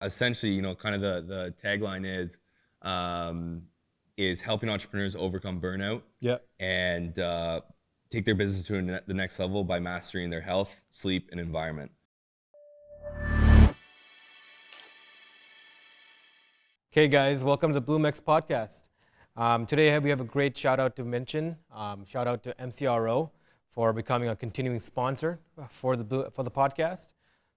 essentially, kind of the tagline is helping entrepreneurs overcome burnout. Yeah. And take their business to the next level by mastering their health, sleep, and environment. Hey guys, welcome to the Mct podcast. Today we have a great shout out to mention. Shout out to MCRO for becoming a continuing sponsor for the podcast.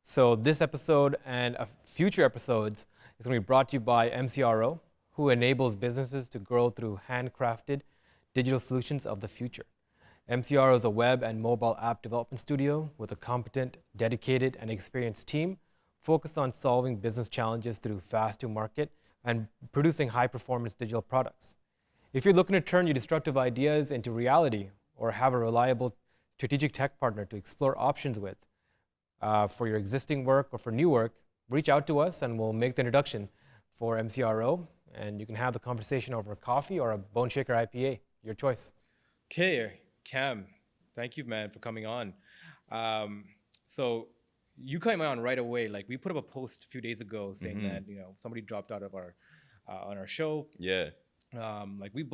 So this episode and future episodes is going to be brought to you by MCRO, who enables businesses to grow through handcrafted digital solutions of the future. MCRO is a web and mobile app development studio with a competent, dedicated, and experienced team focused on solving business challenges through fast to market and producing high-performance digital products. If you're looking to turn your destructive ideas into reality or have a reliable strategic tech partner to explore options with for your existing work or for new work, reach out to us and we'll make the introduction for MCRO, and you can have the conversation over coffee or a Bone Shaker IPA, your choice. Okay, Cam, thank you, man, for coming on. So you came on right away. Like, we put up a post a few days ago saying that somebody dropped out of our on our show. Yeah. We've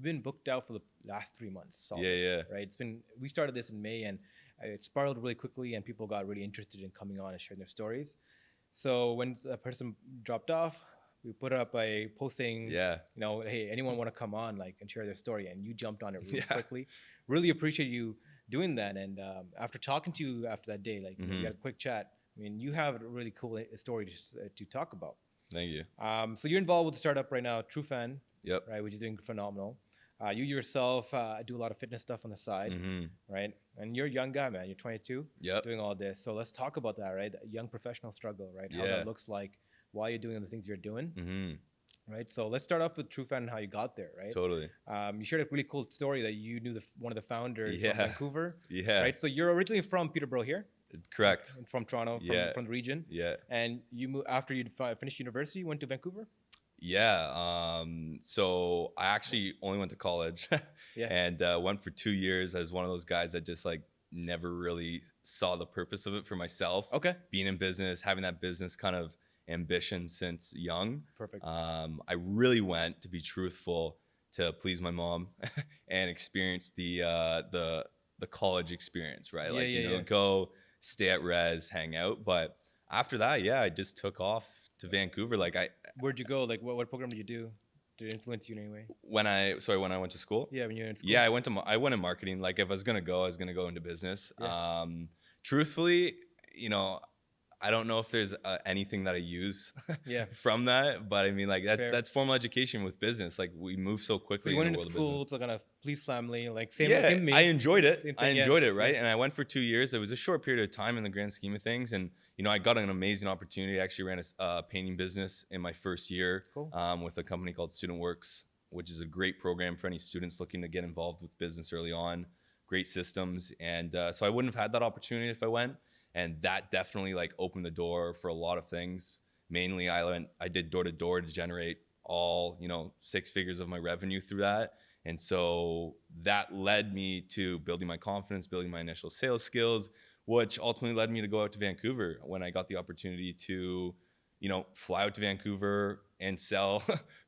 been booked out for the last 3 months. Solid, Yeah. Right. We started this in May, and it spiraled really quickly, and people got really interested in coming on and sharing their stories. So when a person dropped off, we put up a posting. Yeah. Hey, anyone want to come on and share their story? And you jumped on it really quickly. Really appreciate you doing that. And after talking to you after that day, we had a quick chat. I mean, you have a really cool story to talk about. Thank you. So you're involved with the startup right now, Trufan. Yep. Right, which is doing phenomenal. You yourself do a lot of fitness stuff on the side, right? And you're a young guy, man. You're 22. Yep. Doing all this. So let's talk about that, right? That young professional struggle, right? How that looks like, why you're doing the things you're doing. Right. So let's start off with Trufan and how you got there, right? Totally. You shared a really cool story that you knew one of the founders from Vancouver. Yeah. Right. So you're originally from Peterborough here. Correct. From Toronto, from the region. Yeah. And you moved after you finished university, you went to Vancouver. Yeah. So I actually only went to college and went for 2 years as one of those guys that just never really saw the purpose of it for myself. Okay. Being in business, having that business kind of ambition since young. Perfect. I really went, to be truthful, to please my mom and experience the college experience, right? Go stay at res, hang out. But after that, I just took off to Vancouver. Where'd you go? What program did you do? Did it influence you in any way? When I went to school? Yeah, when you were in school. Yeah, I went in marketing. If I was gonna go, I was gonna go into business. Yeah. Truthfully, I don't know if there's anything that I use from that, but I mean, that's formal education with business. We move so quickly. So you went in the into world school of to kind of please family, same me. I enjoyed it. Thing, I enjoyed it, right? And I went for 2 years. It was a short period of time in the grand scheme of things, and I got an amazing opportunity. I actually ran a painting business in my first year. Cool. With a company called Student Works, which is a great program for any students looking to get involved with business early on. Great systems, and so I wouldn't have had that opportunity if I went. And that definitely opened the door for a lot of things. Mainly, I did door to door to generate all 6 figures of my revenue through that. And so that led me to building my confidence, building my initial sales skills, which ultimately led me to go out to Vancouver when I got the opportunity to, fly out to Vancouver and sell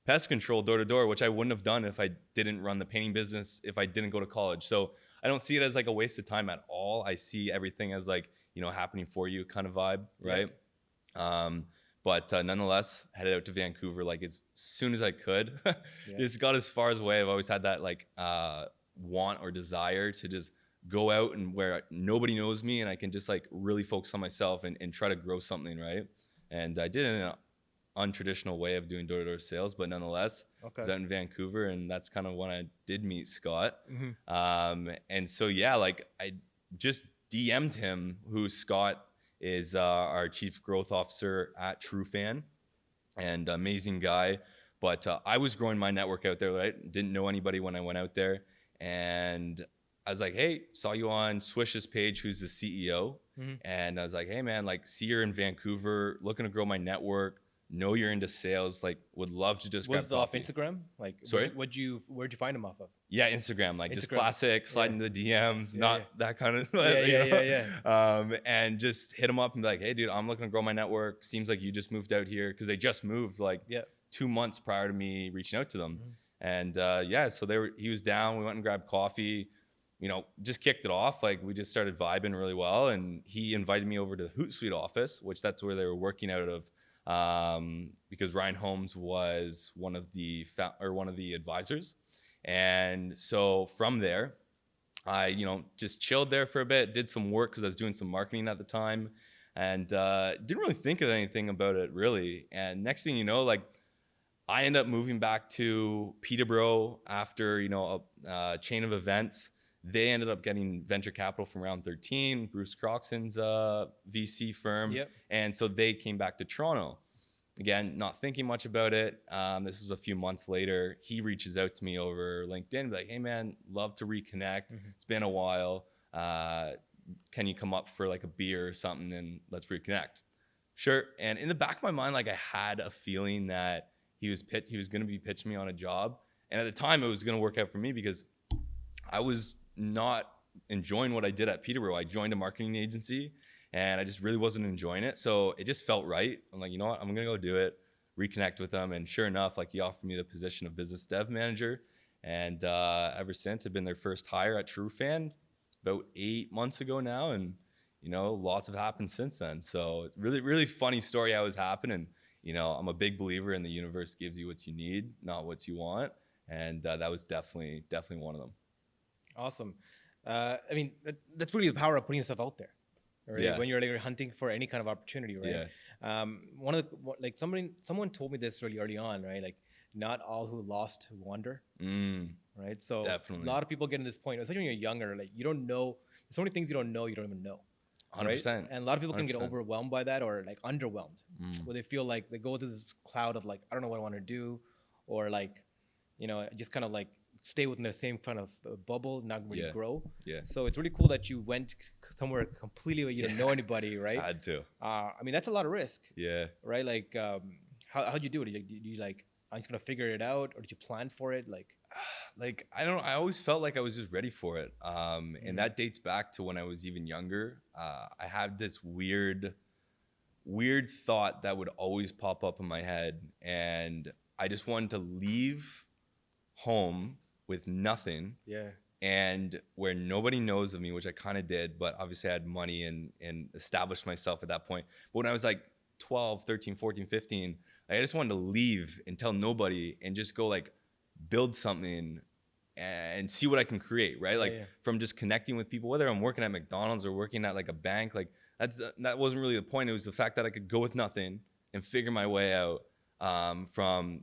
pest control door to door, which I wouldn't have done if I didn't run the painting business, if I didn't go to college. So I don't see it as a waste of time at all. I see everything as happening for you kind of vibe, right? Yeah. But nonetheless, headed out to Vancouver as soon as I could. Just got as far as away. I've always had that want or desire to just go out and where nobody knows me and I can just really focus on myself and try to grow something, right? And I did it in an untraditional way of doing door-to-door sales, but nonetheless, I was out in Vancouver, and that's kind of when I did meet Scott. And so I just DM'd him, who Scott is our chief growth officer at Trufan, and amazing guy. But I was growing my network out there, right? Didn't know anybody when I went out there. And I was like, hey, saw you on Swish's page, who's the CEO. And I was like, hey man, see you're in Vancouver, looking to grow my network. know you're into sales, like would love to just Was grab this off coffee. Instagram? Like, Sorry? where'd you find him off of? Yeah, Instagram, like just Instagram. classic, slide into the DMs, Yeah, not yeah. that kind of, Yeah. and just hit them up and be like, hey, dude, I'm looking to grow my network. Seems like you just moved out here, because they just moved like 2 months prior to me reaching out to them. And so he was down. We went and grabbed coffee, just kicked it off. Like we just started vibing really well. And he invited me over to the Hootsuite office, which that's where they were working out of, because Ryan Holmes was one of the advisors. And so from there, I, just chilled there for a bit, did some work because I was doing some marketing at the time, and didn't really think of anything about it really. And next thing you know, like I ended up moving back to Peterborough after, a chain of events. They ended up getting venture capital from Round 13, Bruce Croxon's VC firm. And so they came back to Toronto. Again, not thinking much about it. This was a few months later. He reaches out to me over LinkedIn, like, hey man, love to reconnect. It's been a while. Can you come up for like a beer or something and let's reconnect? Sure. And in the back of my mind, like I had a feeling that he was going to be pitching me on a job. And at the time it was going to work out for me because I was not enjoying what I did at Peterborough. I joined a marketing agency and I just really wasn't enjoying it. So it just felt right. I'm like, you know what? I'm going to go do it, reconnect with him. And sure enough, like he offered me the position of business dev manager. And ever since, I've been their first hire at Trufan about 8 months ago now. And, lots have happened since then. So really, really funny story how it's happened. And, I'm a big believer in the universe gives you what you need, not what you want. And that was definitely one of them. Awesome. I mean, that's really the power of putting yourself out there. Right? When you're like hunting for any kind of opportunity, right? Someone told me this really early on, right? Like, not all who lost wander, right? So definitely. A lot of people get to this point, especially when you're younger, like you don't know. There's so many things you don't know, you don't even know. 100%. Right? And a lot of people can get overwhelmed by that or like underwhelmed, where they feel like they go to this cloud of like, I don't know what I want to do, or like, just kind of like stay within the same kind of bubble, not really grow. So it's really cool that you went somewhere completely where you didn't know anybody, right? I had to. I mean, that's a lot of risk. Right? Like, how'd you do it? Did you like, I'm just gonna figure it out, or did you plan for it? Like I always felt like I was just ready for it. And that dates back to when I was even younger. I had this weird thought that would always pop up in my head, and I just wanted to leave home with nothing, and where nobody knows of me, which I kind of did, but obviously I had money and established myself at that point. But when I was like 12, 13, 14, 15, I just wanted to leave and tell nobody and just go like build something and see what I can create, right? Like from just connecting with people, whether I'm working at McDonald's or working at like a bank, like that wasn't really the point. It was the fact that I could go with nothing and figure my way out, from,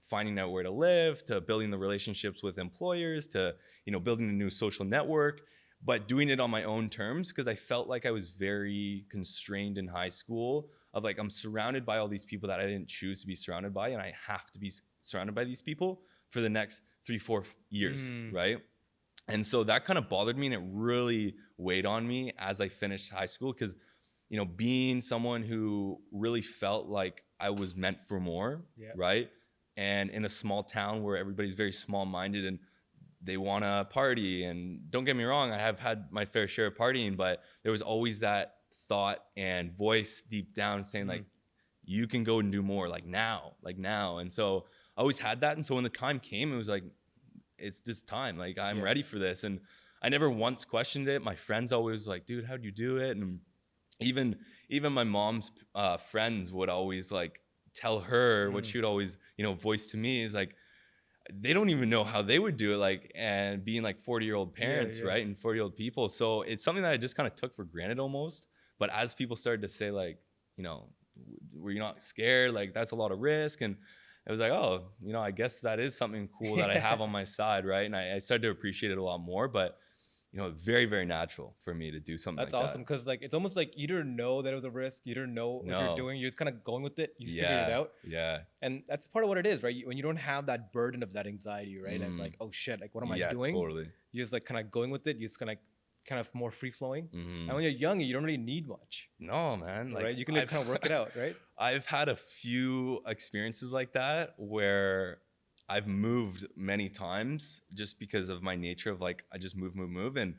finding out where to live, to building the relationships with employers, to, building a new social network, but doing it on my own terms, because I felt like I was very constrained in high school of like, I'm surrounded by all these people that I didn't choose to be surrounded by, and I have to be surrounded by these people for the next 3-4 years, right? And so that kind of bothered me, and it really weighed on me as I finished high school, because, being someone who really felt like I was meant for more, right? And in a small town where everybody's very small-minded and they want to party. And don't get me wrong, I have had my fair share of partying, but there was always that thought and voice deep down saying like, you can go and do more, like now. And so I always had that. And so when the time came, it was like, it's this time, like I'm ready for this. And I never once questioned it. My friends always like, dude, how'd you do it? And even my mom's friends would always like tell her what she would always, voice to me is like, they don't even know how they would do it, like, and being like 40-year-old parents, right? And 40-year-old people. So it's something that I just kind of took for granted almost. But as people started to say like, were you not scared? Like, that's a lot of risk. And it was like, oh, I guess that is something cool that I have on my side, right? And I started to appreciate it a lot more. But very, very natural for me to do something like that. That's awesome, because like it's almost like you didn't know that it was a risk. You didn't know what you're doing. You're just kind of going with it. You just figured it out. Yeah. And that's part of what it is, right? When you don't have that burden of that anxiety, right? And like, oh shit, like what am I doing? Totally. You're just like kind of going with it. You just kind of kind of more free flowing. Mhm. And when you're young, you don't really need much, No, man. Like, right? You can like, kind of work it out, right? I've had a few experiences like that where I've moved many times just because of my nature of like, I just move. And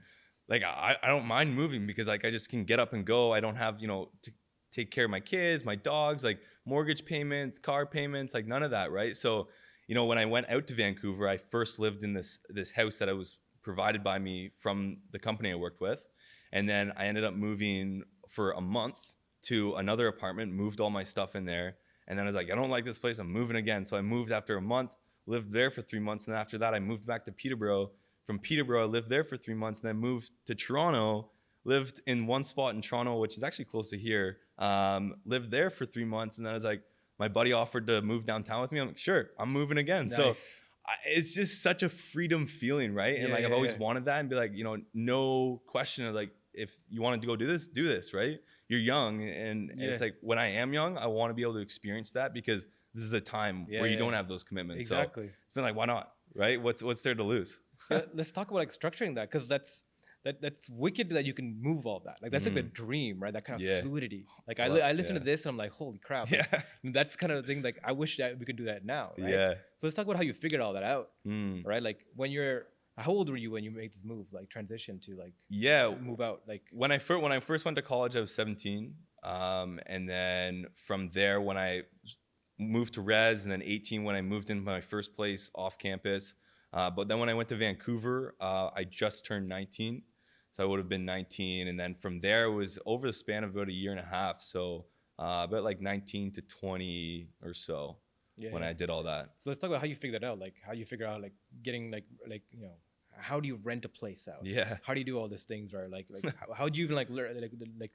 like, I don't mind moving because like, I just can get up and go. I don't have, to take care of my kids, my dogs, like mortgage payments, car payments, like none of that. Right. So, when I went out to Vancouver, I first lived in this house that I was provided by me from the company I worked with. And then I ended up moving for a month to another apartment, moved all my stuff in there. And then I was like, I don't like this place. I'm moving again. So I moved after a month, lived there for 3 months. And then after that, I moved back to Peterborough. From Peterborough, I lived there for 3 months and then moved to Toronto, lived in one spot in Toronto, which is actually close to here. Lived there for 3 months. And then I was like, my buddy offered to move downtown with me. I'm like, sure, I'm moving again. Nice. So it's just such a freedom feeling, right? And like, I've always wanted that and be like, no question of like, if you wanted to go do this, right? You're young. And it's like, when I am young, I want to be able to experience that because this is the time where you don't have those commitments. Exactly. So it's been like, why not? Right? What's there to lose? Let's talk about like structuring that, because that's wicked that you can move all that. Like that's like the dream, right? That kind of fluidity. Like I listen to this and I'm like, holy crap. Like, that's kind of the thing. Like I wish that we could do that now. Right? Yeah. So let's talk about how you figured all that out. Right? Like how old were you when you made this move, like transition to like move out? Like when I first went to college, I was 17. And then from there, when I moved to res, and then 18 when I moved into my first place off campus. But then when I went to Vancouver, I just turned 19. So I would have been 19. And then from there, it was over the span of about a year and a half. So about like 19 to 20 or so when I did all that. So let's talk about how you figured that out. Like how you figure out like getting like how do you rent a place out? Yeah. How do you do all these things, right? Like how do you even like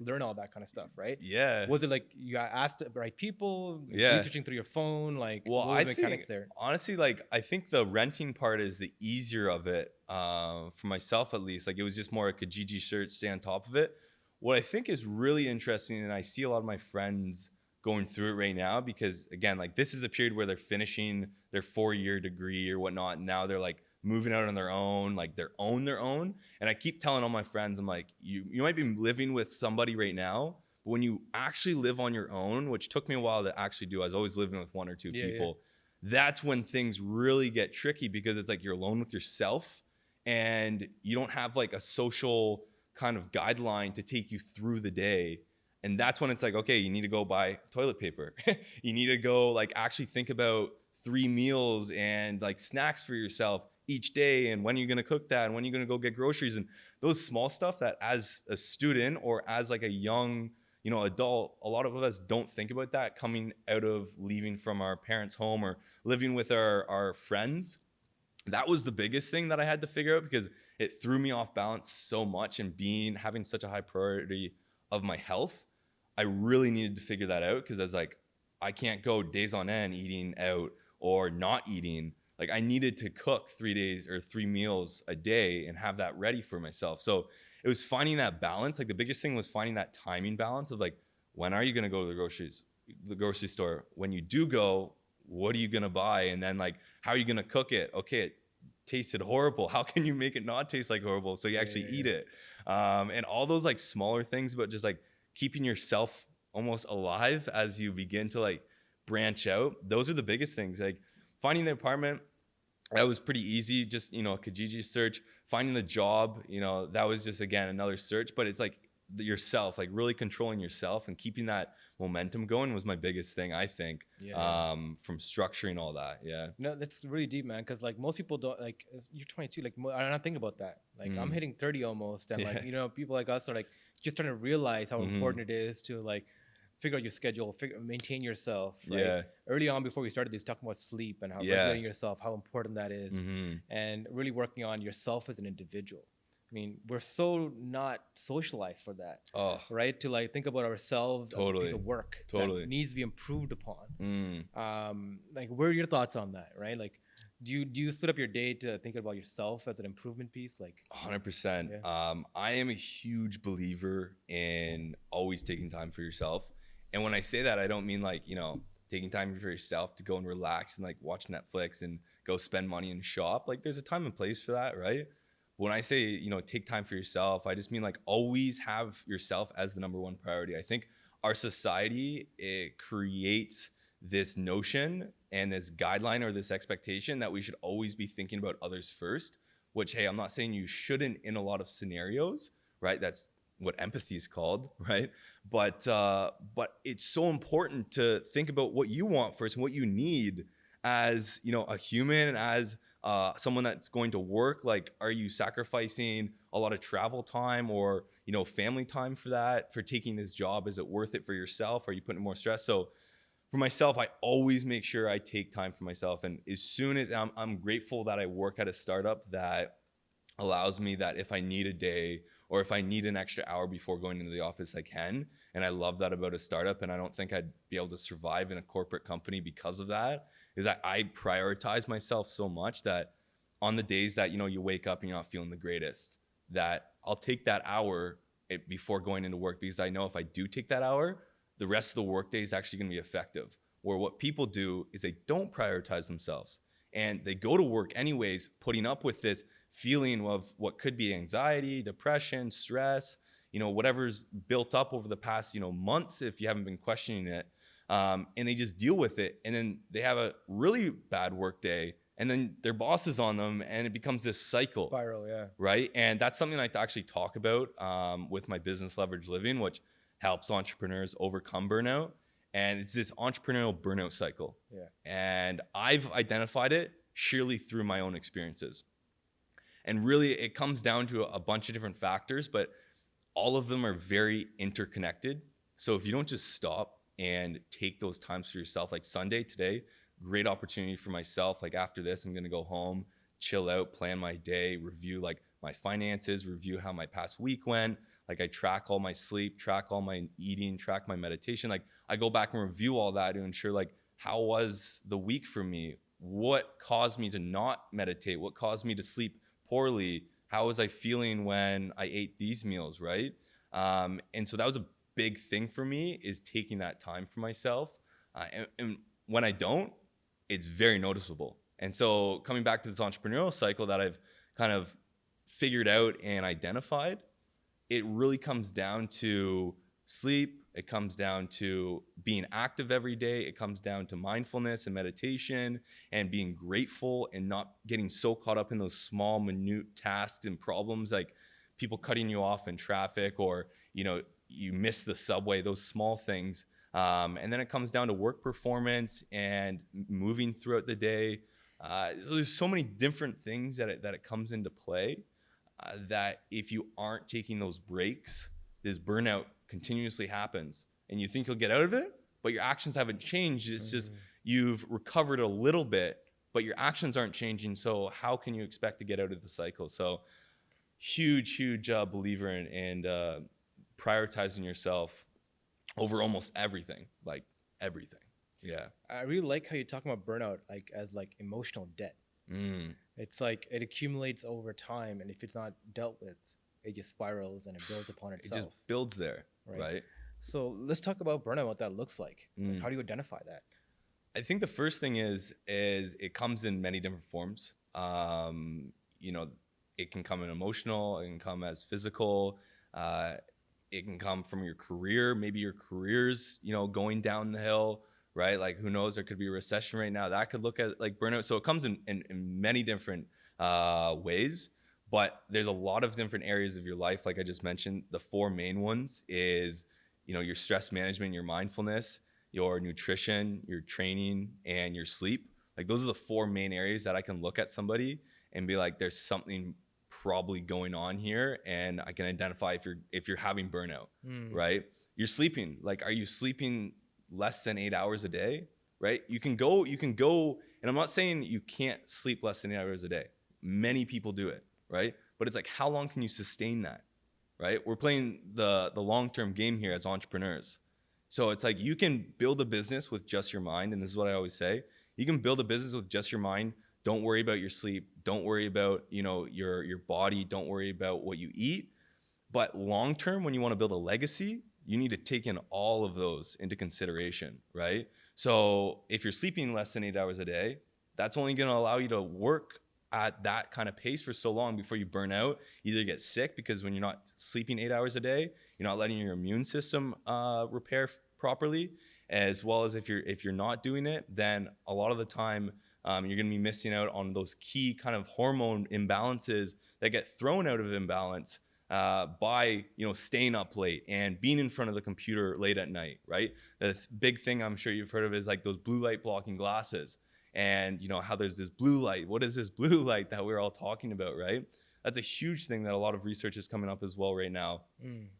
learn all that kind of stuff, right? Yeah. Was it like you asked the right people, researching through your phone, like well, what was the mechanics there? Honestly, like I think the renting part is the easier of it, for myself at least. Like it was just more a Kijiji search, stay on top of it. What I think is really interesting, and I see a lot of my friends going through it right now, because again, like this is a period where they're finishing their 4-year degree or whatnot, and now they're like moving out on their own, like their own. And I keep telling all my friends, I'm like, you might be living with somebody right now, but when you actually live on your own, which took me a while to actually do, I was always living with 1 or 2 people. That's when things really get tricky, because it's like you're alone with yourself and you don't have like a social kind of guideline to take you through the day. And that's when it's like, okay, you need to go buy toilet paper. You need to go like actually think about 3 meals and like snacks for yourself each day, and when you're going to cook that, and when you're going to go get groceries, and those small stuff that as a student or as like a young, adult, a lot of us don't think about that coming out of leaving from our parents' home or living with our friends. That was the biggest thing that I had to figure out, because it threw me off balance so much, and having such a high priority of my health, I really needed to figure that out, because I was like, I can't go days on end eating out or not eating. Like I needed to cook 3 days or 3 meals a day and have that ready for myself. So it was finding that balance. Like the biggest thing was finding that timing balance of like, when are you going to go to the grocery store? When you do go, what are you going to buy? And then like, how are you going to cook it? Okay, it tasted horrible. How can you make it not taste like horrible so you actually eat it? And all those like smaller things, but just like keeping yourself almost alive as you begin to like branch out. Those are the biggest things. Like finding the apartment, that was pretty easy. Just, Kijiji search. Finding the job, that was just, again, another search. But it's like yourself, like really controlling yourself and keeping that momentum going was my biggest thing, I think, from structuring all that. Yeah. No, that's really deep, man. Because like most people don't, like, you're 22, like I'm not thinking about that. Like I'm hitting 30 almost. And like, people like us are like just trying to realize how important it is to like figure out your schedule, maintain yourself. Right? Yeah. Early on, before we started this, talking about sleep and how regulating yourself, how important that is, and really working on yourself as an individual. I mean, we're so not socialized for that, right? To like think about ourselves as a piece of work that needs to be improved upon. Like, what are your thoughts on that, right? Like, do you split up your day to think about yourself as an improvement piece? Like 100%. I am a huge believer in always taking time for yourself. And when I say that, I don't mean like, taking time for yourself to go and relax and like watch Netflix and go spend money and shop. Like there's a time and place for that, right? when I say, you know, take time for yourself, I just mean like always have yourself as the number one priority. I think our society, it creates this notion and this guideline or this expectation that we should always be thinking about others first, which, hey, I'm not saying you shouldn't in a lot of scenarios, right? That's what empathy is called, right? But it's so important to think about what you want first and what you need as, you know, a human, as someone that's going to work. Like, are you sacrificing a lot of travel time or, you know, family time for that, for taking this job? Is it worth it for yourself? Are you putting more stress? So for myself, I always make sure I take time for myself. And as soon as I'm grateful that I work at a startup that allows me that if I need a day or if I need an extra hour before going into the office, I can. And I love that about a startup. And I don't think I'd be able to survive in a corporate company because of that, is that I prioritize myself so much that on the days that, you know, you wake up and you're not feeling the greatest, that I'll take that hour before going into work, because I know if I do take that hour, the rest of the workday is actually going to be effective. Or what people do is they don't prioritize themselves and they go to work anyways, putting up with this feeling of what could be anxiety, depression, stress, you know, whatever's built up over the past, you know, months, if you haven't been questioning it. And they just deal with it. And then they have a really bad work day, and then their boss is on them, and it becomes this cycle. Spiral, yeah. Right. And that's something I actually talk about with my business Leverage Living, which helps entrepreneurs overcome burnout. And it's this entrepreneurial burnout cycle. Yeah. And I've identified it sheerly through my own experiences. And really, it comes down to a bunch of different factors, but all of them are very interconnected. So if you don't just stop and take those times for yourself, like Sunday today, great opportunity for myself. Like after this, I'm going to go home, chill out, plan my day, review like my finances, review how my past week went. Like I track all my sleep, track all my eating, track my meditation. Like I go back and review all that to ensure like, how was the week for me? What caused me to not meditate? What caused me to sleep poorly? How was I feeling when I ate these meals, right? And so that was a big thing for me, is taking that time for myself. And when I don't, it's very noticeable. And so coming back to this entrepreneurial cycle that I've kind of figured out and identified, it really comes down to sleep. It comes down to being active every day. It comes down to mindfulness and meditation and being grateful and not getting so caught up in those small, minute tasks and problems, like people cutting you off in traffic, or, you know, you miss the subway, those small things. And then it comes down to work performance and moving throughout the day. So there's so many different things that it comes into play, that if you aren't taking those breaks, this burnout continuously happens, and you think you'll get out of it, but your actions haven't changed. It's just you've recovered a little bit, but your actions aren't changing. So how can you expect to get out of the cycle? So huge believer in prioritizing yourself over almost everything, like everything. Yeah. I really like how you're talking about burnout, like as like emotional debt. It's like it accumulates over time, and if it's not dealt with, it just spirals and it builds upon itself. It just builds there, right? So let's talk about burnout, what that looks like. Like, how do you identify that? I think the first thing is it comes in many different forms. You know, it can come in emotional, it can come as physical, it can come from your career. Maybe your career's, you know, going down the hill, right? Like who knows, there could be a recession right now. That could look at like burnout. So it comes in many different ways, but there's a lot of different areas of your life. Like I just mentioned, the four main ones is, you know, your stress management, your mindfulness, your nutrition, your training, and your sleep. Like those are the four main areas that I can look at somebody and be like, there's something probably going on here, and I can identify if you're having burnout, right? You're sleeping. Like, are you sleeping less than 8 hours a day, right? You can go, and I'm not saying you can't sleep less than 8 hours a day. Many people do it, right? But it's like, how long can you sustain that, right? We're playing the long-term game here as entrepreneurs. So it's like you can build a business with just your mind, and this is what I always say. You can build a business with just your mind. Don't worry about your sleep. Don't worry about, you know, your body. Don't worry about what you eat. But long-term, when you want to build a legacy, you need to take in all of those into consideration, right? So if you're sleeping less than 8 hours a day, that's only going to allow you to work at that kind of pace for so long before you burn out, either get sick because when you're not sleeping 8 hours a day, you're not letting your immune system repair properly, as well as if you're not doing it, then a lot of the time you're going to be missing out on those key kind of hormone imbalances that get thrown out of imbalance by staying up late and being in front of the computer late at night, right? The big thing I'm sure you've heard of is like those blue light blocking glasses, and how there's this blue light. What is this blue light that we're all talking about, right? That's a huge thing that a lot of research is coming up as well right now.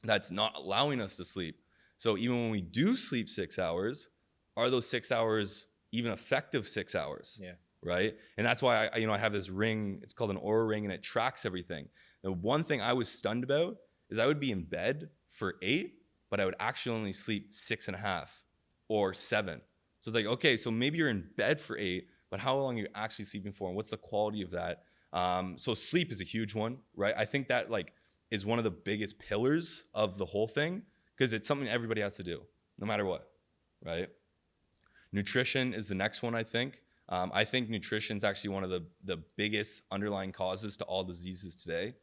That's not allowing us to sleep. So even when we do sleep 6 hours, are those 6 hours even effective 6 hours? Yeah. Right. And that's why I have this ring. It's called an Oura ring, and it tracks everything. The one thing I was stunned about is I would be in bed for 8, but I would actually only sleep 6.5 or 7. So it's like, okay, so maybe you're in bed for 8, but how long are you actually sleeping for, and what's the quality of that? So sleep is a huge one, right? I think that is one of the biggest pillars of the whole thing, because it's something everybody has to do, no matter what, right? Nutrition is the next one, I think. I think nutrition is actually one of the biggest underlying causes to all diseases today.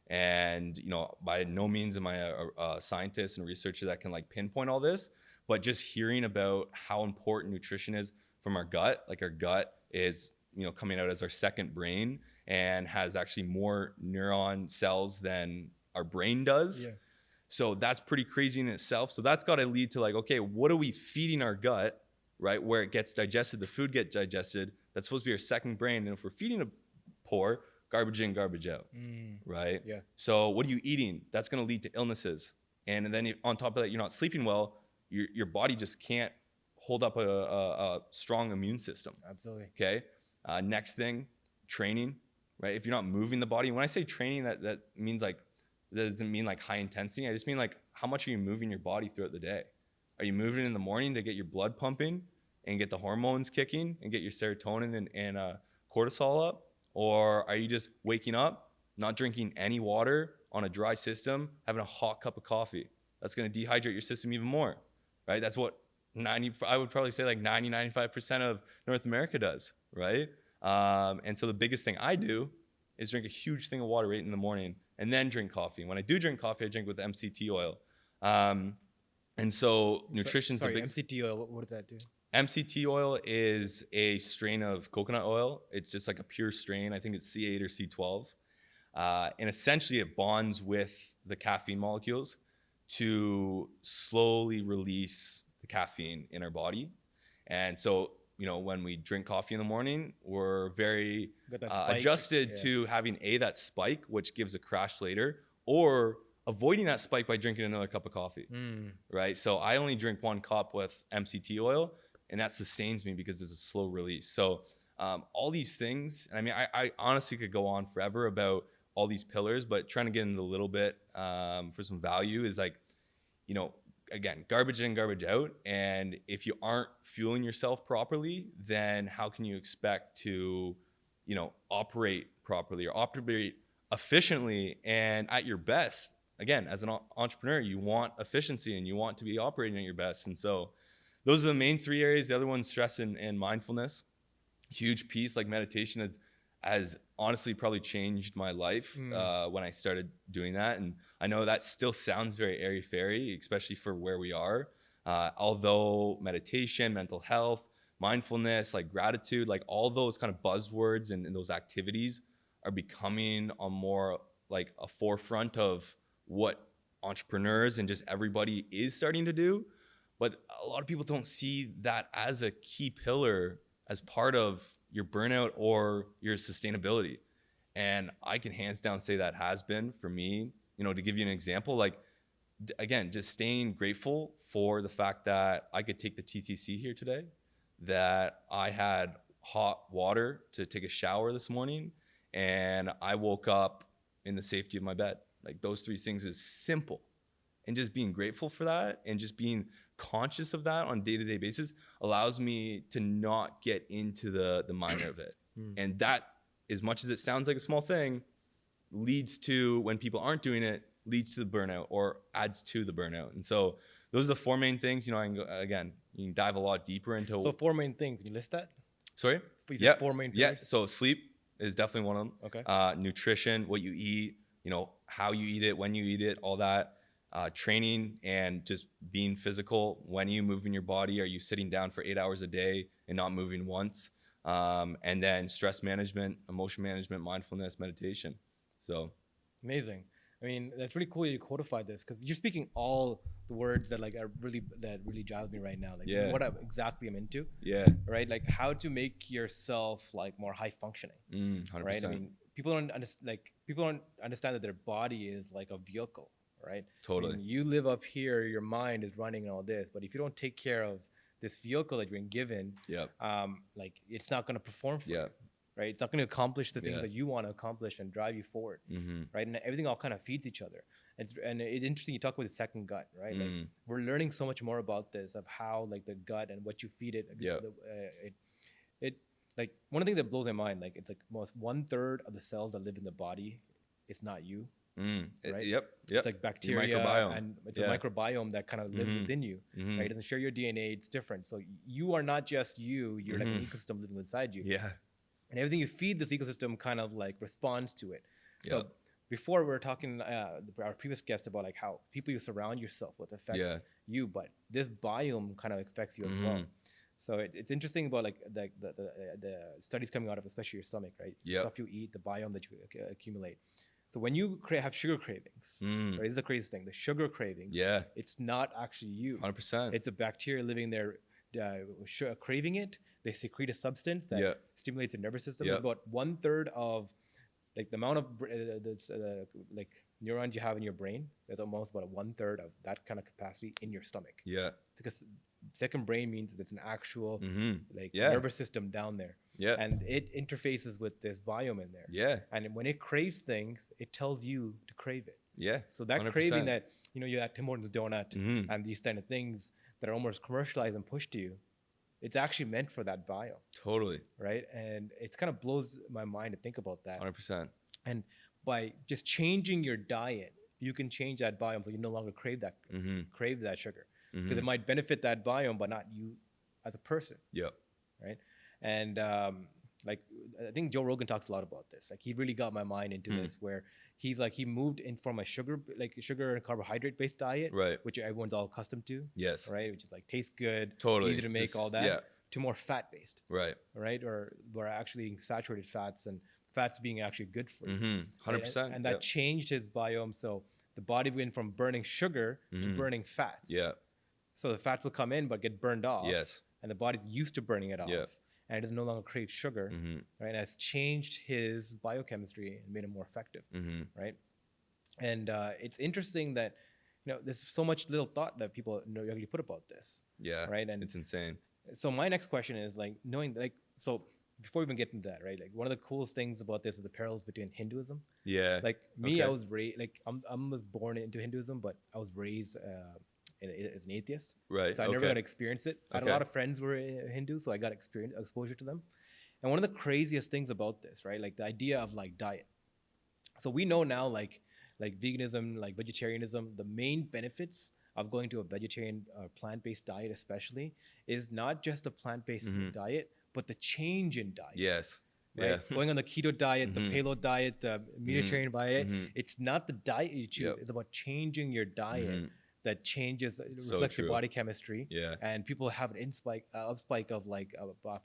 And, by no means am I a scientist and researcher that can pinpoint all this, but just hearing about how important nutrition is from our gut, our gut is, coming out as our second brain and has actually more neuron cells than our brain does. Yeah. So that's pretty crazy in itself. So that's got to lead to okay, what are we feeding our gut, right? Where it gets digested, the food gets digested. That's supposed to be our second brain. And if we're feeding it poor, garbage in, garbage out, right? Yeah. So what are you eating? That's going to lead to illnesses. And then on top of that, you're not sleeping well. Your body just can't hold up a strong immune system. Absolutely. Okay. Next thing, training, right? If you're not moving the body, when I say training, that means that doesn't mean high intensity. I just mean how much are you moving your body throughout the day? Are you moving in the morning to get your blood pumping and get the hormones kicking and get your serotonin and cortisol up? Or are you just waking up, not drinking any water on a dry system, having a hot cup of coffee? That's going to dehydrate your system even more, right? That's what I would probably say 95% of North America does, right? And so the biggest thing I do is drink a huge thing of water right in the morning and then drink coffee. And when I do drink coffee, I drink with Mct Oil. And so nutrition's the biggest. Mct Oil, what does that do? Mct Oil is a strain of coconut oil. It's just a pure strain. I think it's C8 or C12. And essentially it bonds with the caffeine molecules to slowly release the caffeine in our body. And so, when we drink coffee in the morning, we're very adjusted to having that spike, which gives a crash later, or avoiding that spike by drinking another cup of coffee, right? So I only drink 1 cup with Mct Oil, and that sustains me because it's a slow release. So all these things, and I honestly could go on forever about all these pillars, but trying to get into a little bit for some value is again, garbage in, garbage out. And if you aren't fueling yourself properly, then how can you expect to, operate properly or operate efficiently and at your best? Again, as an entrepreneur, you want efficiency and you want to be operating at your best. And so those are the main 3 areas. The other one's stress and mindfulness. Huge piece, meditation has honestly probably changed my life when I started doing that. And I know that still sounds very airy-fairy, especially for where we are. Although meditation, mental health, mindfulness, gratitude, all those kind of buzzwords and those activities are becoming a more a forefront of what entrepreneurs and just everybody is starting to do. But a lot of people don't see that as a key pillar as part of your burnout or your sustainability. And I can hands down say that has been for me, to give you an example, again, just staying grateful for the fact that I could take the TTC here today, that I had hot water to take a shower this morning, and I woke up in the safety of my bed. Those 3 things is simple. And just being grateful for that and just being conscious of that on a day-to-day basis allows me to not get into the minor of it. And that, as much as it sounds like a small thing, leads to, when people aren't doing it, leads to the burnout or adds to the burnout. And so those are the 4 main things. I can go, again, you can dive a lot deeper into. So 4 main things. Can you list that? Sorry? You said 4 main pillars? Yeah. So sleep, is definitely one of them. Okay. Nutrition, what you eat, how you eat it, when you eat it, all that. Training and just being physical. When are you moving your body? Are you sitting down for 8 hours a day and not moving once? And then stress management, emotion management, mindfulness, meditation. So Amazing. I mean, that's really cool you codified this, because you're speaking all the words that really jive me right now. Like this is what exactly I'm into. Yeah. Right. Like how to make yourself like more high functioning. 100%. Right. I mean, people don't understand that their body is like a vehicle. Right. Totally. I mean, you live up here, your mind is running and all this, but if you don't take care of this vehicle that you're being given, like it's not going to perform for you. Right, it's not going to accomplish the things that you want to accomplish and drive you forward. Right, and everything all kind of feeds each other. And it's interesting you talk about the second gut. Right, like we're learning so much more about this, of how like the gut and what you feed it. It like one of the things that blows my mind. Like it's like almost 1/3 of the cells that live in the body is not you. Right. It's like bacteria, and it's a microbiome that kind of lives within you. Right, it doesn't share your DNA. It's different. So you are not just you. You're like an ecosystem living inside you. Yeah. And everything you feed this ecosystem kind of like responds to it. So before we were talking, our previous guest, about like how people you surround yourself with affects you, but this biome kind of affects you as well. So it's interesting about like the studies coming out of especially your stomach, right? Stuff you eat, the biome that you accumulate. So when you have sugar cravings, right, this is the craziest thing. The sugar cravings, it's not actually you. 100%. It's a bacteria living there, craving it. They secrete a substance that stimulates your nervous system. It's about 1/3 of like the amount of like neurons you have in your brain. There's almost about 1/3 of that kind of capacity in your stomach. Because second brain means it's an actual nervous system down there. And it interfaces with this biome in there. And when it craves things, it tells you to crave it. So that 100%. Craving that, you have Tim Hortons donut and these kind of things that are almost commercialized and pushed to you, it's actually meant for that biome. Totally. Right. And it kind of blows my mind to think about that. 100%. And by just changing your diet, you can change that biome so you no longer crave that sugar. Because it might benefit that biome, but not you as a person. Right. And like I think Joe Rogan talks a lot about this. Like he really got my mind into this, where he's like he moved in from a sugar and carbohydrate based diet, which everyone's all accustomed to, right, which is like tastes good, easy to make, all that, to more fat based, right, or where actually saturated fats and fats being actually good for you, 100%, and that changed his biome. So the body went from burning sugar to burning fats. So the fats will come in but get burned off. And the body's used to burning it off. And it does no longer crave sugar, right? And it's changed his biochemistry and made him more effective, right? And it's interesting that, there's so much little thought that people really put about this. Right? And it's insane. So my next question is like knowing, like, so before we even get into that, right? Like one of the coolest things about this is the parallels between Hinduism. Like me, I was raised, like I was born into Hinduism, but I was raised as an atheist, right? So I never got to experience it. I had a lot of friends who were Hindu, so I got exposure to them. And one of the craziest things about this, right, like the idea of like diet. So we know now, like veganism, like vegetarianism, the main benefits of going to a vegetarian plant-based diet, especially, is not just a plant-based diet, but the change in diet. Right? Going on the keto diet, the paleo diet, the Mediterranean diet. It's not the diet you choose; it's about changing your diet. That changes, reflects your body chemistry, and people have an spike of like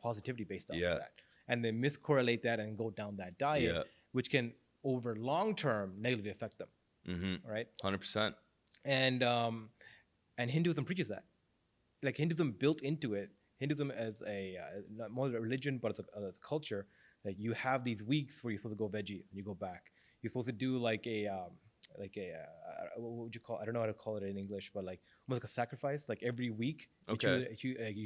positivity based off of that, and they miscorrelate that and go down that diet, which can over long term negatively affect them, right? 100%. And Hinduism preaches that, like Hinduism built into it. Hinduism as a not more a religion, but as a culture. Like you have these weeks where you're supposed to go veggie and you go back. You're supposed to do like a what would you call? I don't know how to call it in English, but like almost like a sacrifice. Like every week, you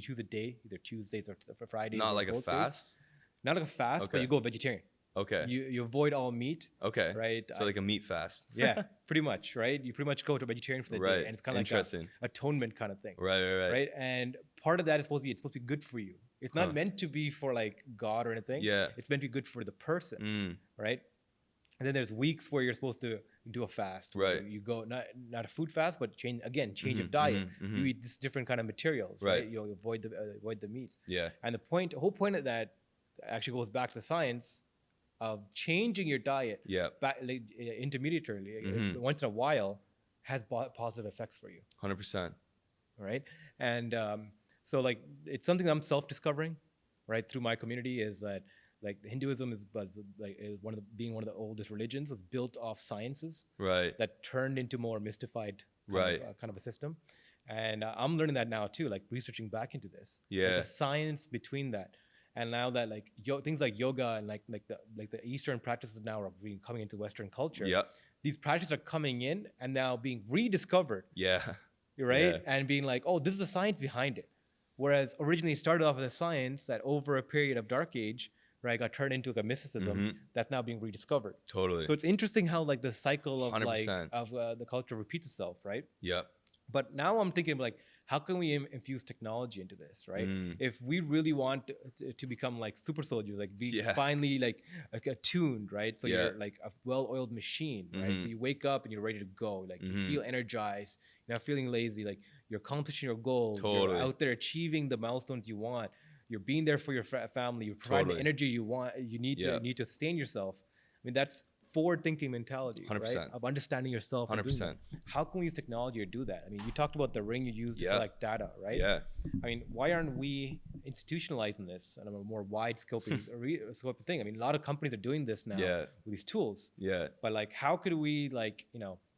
choose a day, either Tuesdays or Fridays. Not like a fast. Not like a fast, but you go vegetarian. You avoid all meat. Right. So like a meat fast. Pretty much. Right. You pretty much go to vegetarian for the day, and it's kind of like an atonement kind of thing. Right. And part of that is supposed to be good for you. It's not meant to be for like God or anything. It's meant to be good for the person. Right. And then there's weeks where you're supposed to do a fast. You go not a food fast, but change of diet. You eat this different kind of materials. Right. You avoid the meats. And the whole point of that actually goes back to science of changing your diet Yep. back, like, intermediately, Mhm. once in a while, has positive effects for you. 100%. Right? And so like it's something I'm self-discovering, right, through my community, is that like Hinduism is being one of the oldest religions, is built off sciences Right. that turned into more mystified Right. kind of a system. And I'm learning that now too, like researching back into this, like Yeah. the science between that. And now that like things like yoga and like the Eastern practices now are being coming into Western culture. Yep. These practices are coming in and now being rediscovered, Yeah. right? Yeah. And being like, oh, this is the science behind it. Whereas originally it started off as a science that over a period of dark age, right, got turned into like a mysticism Mhm. that's now being rediscovered. Totally. So it's interesting how like the cycle of 100%. the culture repeats itself, right? Yep. But now I'm thinking like, how can we infuse technology into this, right? Mm. If we really want to become like super soldiers, like be Yeah. finally like attuned, right? So Yeah. you're like a well-oiled machine, right? So Mhm. you wake up and you're ready to go, like you Mhm. feel energized, you're not feeling lazy, like you're accomplishing your goals, Totally. you're out there achieving the milestones you want, you're being there for your family, you're providing Totally. the energy you want, you need Yeah. to sustain yourself. I mean, that's forward-thinking mentality, 100%. right? Of understanding yourself. and doing that. 100%. How can we use technology to do that? I mean, you talked about the ring you use to Yeah. collect data, right? Yeah. I mean, why aren't we institutionalizing this on a more wide scoping scope thing? I mean, a lot of companies are doing this now Yeah. with these tools. Yeah. But like, how could we like,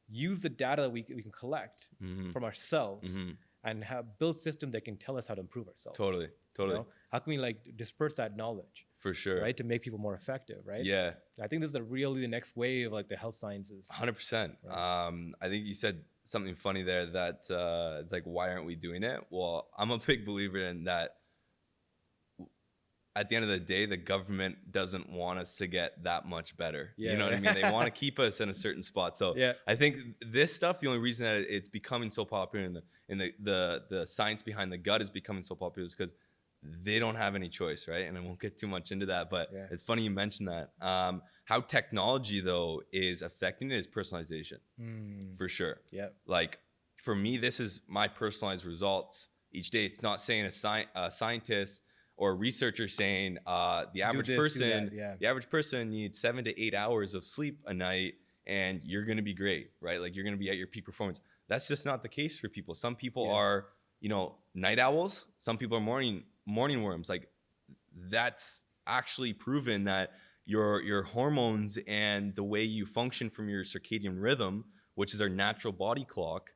use the data that we can collect Mhm. from ourselves Mhm. and have build systems that can tell us how to improve ourselves? Totally. Totally. How can we like disperse that knowledge, For sure. right, to make people more effective, right? Yeah. I think this is really the next wave of like the health sciences. 100%. Right. I think you said something funny there that it's like, why aren't we doing it? Well, I'm a big believer in that. At the end of the day, the government doesn't want us to get that much better. Yeah, You know what I right. mean? They want to keep us in a certain spot. So Yeah. I think this stuff, the only reason that it's becoming so popular and the science behind the gut is becoming so popular is because they don't have any choice, right? And I won't get too much into that, but Yeah. it's funny you mentioned that. How technology though is affecting it is personalization, for sure. Yeah. Like for me, this is my personalized results each day. It's not saying a scientist or a researcher saying the average this, do person, that, yeah. the average person needs 7 to 8 hours of sleep a night, and you're going to be great, right? Like you're going to be at your peak performance. That's just not the case for people. Some people are, night owls. Some people are morning worms. Like that's actually proven that your hormones and the way you function from your circadian rhythm, which is our natural body clock,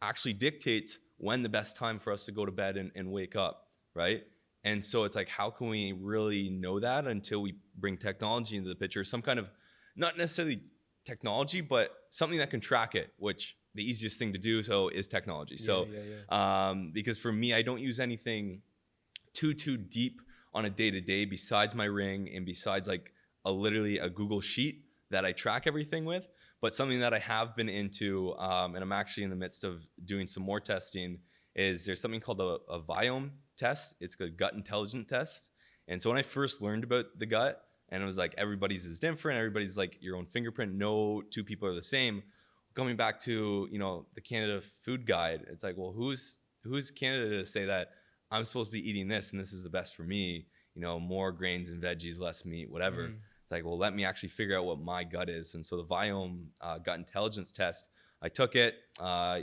actually dictates when the best time for us to go to bed and wake up, right? And so it's like, how can we really know that until we bring technology into the picture? Some kind of, not necessarily technology, but something that can track it, which the easiest thing to do so is technology. Because for me, I don't use anything too deep on a day-to-day besides my ring and besides like literally a Google sheet that I track everything with. But something that I have been into, and I'm actually in the midst of doing some more testing, is there's something called a Viome test. It's a gut intelligence test. And so when I first learned about the gut, and it was like everybody's is different, everybody's like your own fingerprint, no two people are the same. Coming back to the Canada Food Guide, it's like, well, who's Canada to say that I'm supposed to be eating this and this is the best for me? More grains and veggies, less meat, whatever. It's like, well, let me actually figure out what my gut is. And so the Viome gut intelligence test, I took it.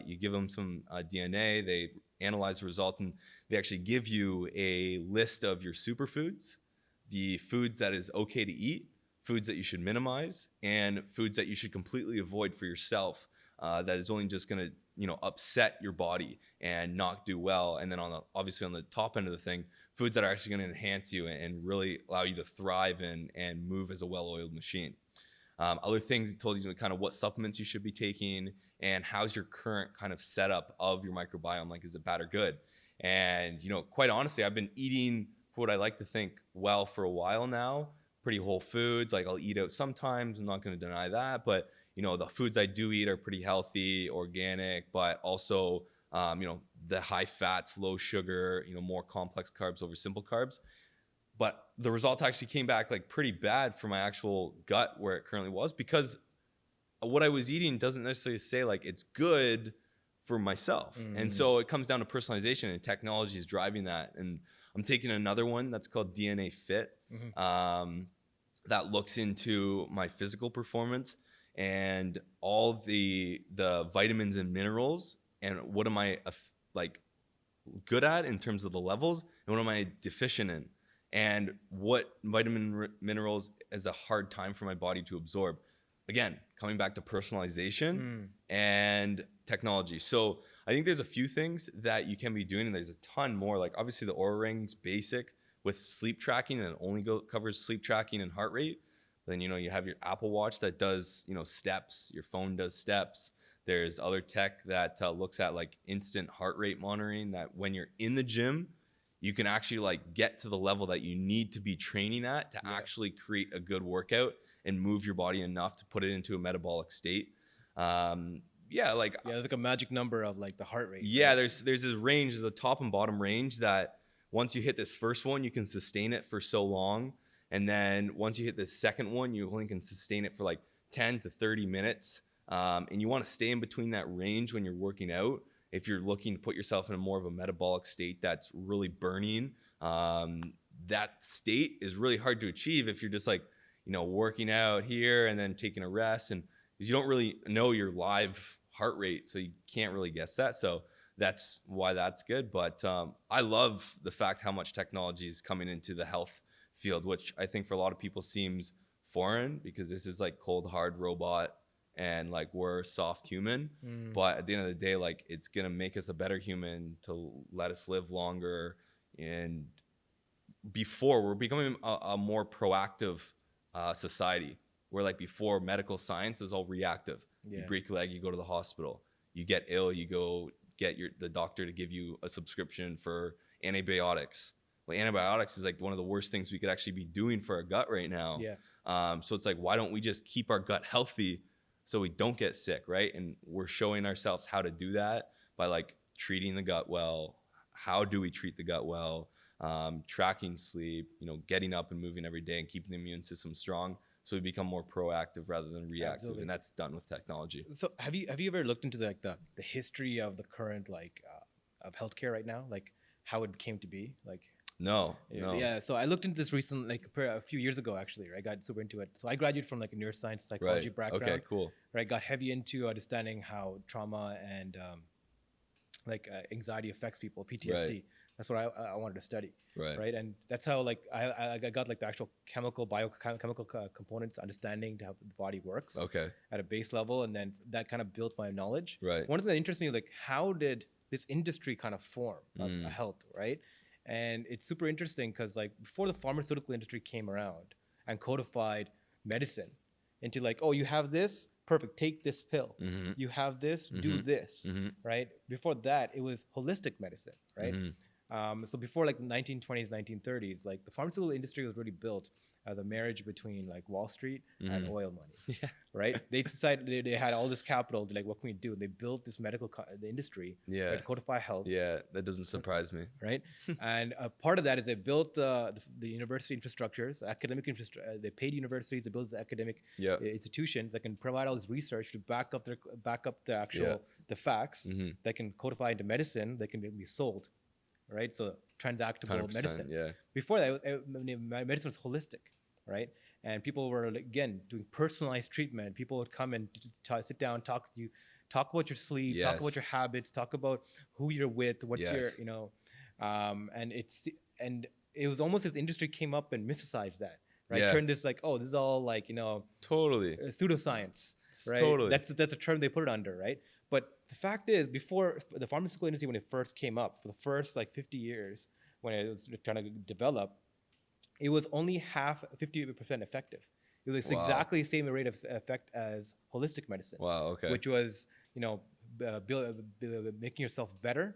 You give them some DNA, they analyze the result, and they actually give you a list of your superfoods, the foods that is okay to eat, foods that you should minimize, and foods that you should completely avoid for yourself. That is only just going to upset your body and not do well. And then obviously on the top end of the thing, foods that are actually going to enhance you and really allow you to thrive and move as a well-oiled machine. Other things it told you kind of what supplements you should be taking and how's your current kind of setup of your microbiome, like is it bad or good? And quite honestly, I've been eating for what I like to think well for a while now, pretty whole foods. Like I'll eat out sometimes, I'm not going to deny that, but the foods I do eat are pretty healthy, organic, but also the high fats, low sugar, more complex carbs over simple carbs. But the results actually came back like pretty bad for my actual gut where it currently was, because what I was eating doesn't necessarily say like it's good for myself. And so it comes down to personalization, and technology is driving that. And I'm taking another one that's called DNA Fit. that looks into my physical performance and all the vitamins and minerals, and what am I like good at in terms of the levels, and what am I deficient in, and what minerals is a hard time for my body to absorb. Again, coming back to personalization and technology. So I think there's a few things that you can be doing, and there's a ton more. Like obviously the Oura Ring's basic with sleep tracking, and it only covers sleep tracking and heart rate. Then, you know, you have your Apple Watch that does, you know, steps. Your phone does steps. There's other tech that looks at like instant heart rate monitoring, that when you're in the gym, you can actually like get to the level that you need to be training at to actually create a good workout and move your body enough to put it into a metabolic state. There's like a magic number of like the heart rate. Yeah, right? there's this range, there's a top and bottom range that once you hit this first one, you can sustain it for so long. And then once you hit the second one, you only can sustain it for like 10 to 30 minutes. And you want to stay in between that range when you're working out. If you're looking to put yourself in a more of a metabolic state that's really burning, that state is really hard to achieve if you're just like, you know, working out here and then taking a rest, and because you don't really know your live heart rate, so you can't really guess that. So that's why that's good. But I love the fact how much technology is coming into the health field, which I think for a lot of people seems foreign, because this is like cold hard robot and like we're soft human. But at the end of the day, like it's gonna make us a better human to let us live longer. And before, we're becoming a more proactive society, where like before, medical science is all reactive. You break your leg, you go to the hospital. You get ill, you go get the doctor to give you a subscription for antibiotics. Well, antibiotics is like one of the worst things we could actually be doing for our gut right now. So it's like, why don't we just keep our gut healthy so we don't get sick, right? And we're showing ourselves how to do that by like treating the gut well. How do we treat the gut well? Tracking sleep, you know, getting up and moving every day and keeping the immune system strong, so we become more proactive rather than reactive. Absolutely. And that's done with technology. So have you ever looked into like the history of the current like of healthcare right now, like how it came to be? Like no. Yeah, so I looked into this recently, like a few years ago actually, right? I got super into it. So I graduated from like a neuroscience psychology background. Okay, cool. Right, got heavy into understanding how trauma and anxiety affects people, PTSD. Right. That's what I wanted to study. Right. And that's how like I got like the actual biochemical components, understanding to how the body works. Okay. At a base level, and then that kind of built my knowledge. Right. One of the interesting is like, how did this industry kind of form of health, right? And it's super interesting because like before the pharmaceutical industry came around and codified medicine into like, oh, you have this, perfect, take this pill. You have this, do this, right? Before that, it was holistic medicine, right? So before like the 1920s, 1930s, like the pharmaceutical industry was really built as a marriage between like Wall Street and oil money, right? They decided they had all this capital. They're like, what can we do? They built this the industry, right, codify health. Yeah, that doesn't surprise me, right? And part of that is they built the university infrastructures, academic infrastructure. They paid universities, they built the academic institutions that can provide all this research to back up the actual the facts that can codify into medicine that can be sold. Right, so transactable medicine. Yeah. Before that, medicine was holistic, right? And people were again doing personalized treatment. People would come and sit down, talk to you, talk about your sleep, talk about your habits, talk about who you're with, what's your, you know, and it was almost this industry came up and mysticized that, right? Turned this like, oh, this is all like, you know, totally pseudoscience, right? Totally. That's a term they put it under, right? But the fact is, before the pharmaceutical industry, when it first came up, for the first like 50 years, when it was trying to develop, it was only 50% effective. It was exactly the same rate of effect as holistic medicine. Wow. Okay. Which was, you know, making yourself better,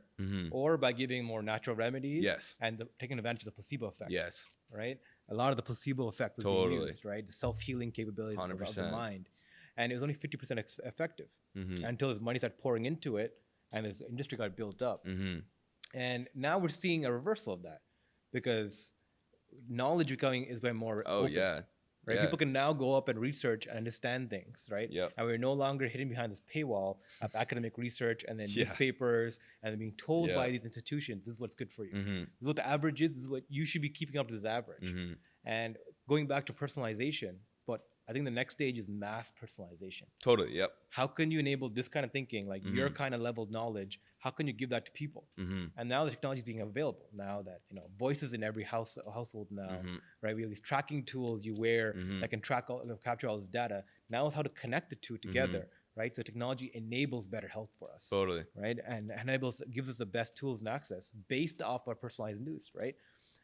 or by giving more natural remedies. And taking advantage of the placebo effect. Right. A lot of the placebo effect was being used. Right. The self-healing capabilities of the mind. And it was only 50% effective until this money started pouring into it and this industry got built up. And now we're seeing a reversal of that because knowledge is by more open. Right? People can now go up and research and understand things, right? And we're no longer hidden behind this paywall of academic research and then newspapers and being told by these institutions, this is what's good for you. This is what the average is. This is what you should be keeping up to this average. And going back to personalization, but I think the next stage is mass personalization. Totally. Yep. How can you enable this kind of thinking, like your kind of level of knowledge? How can you give that to people? And now the technology is being available. Now that voices in every household now, right? We have these tracking tools you wear that can capture all this data. Now it's how to connect the two together, right? So technology enables better health for us, Totally. right? And gives us the best tools and access based off our personalized news, right?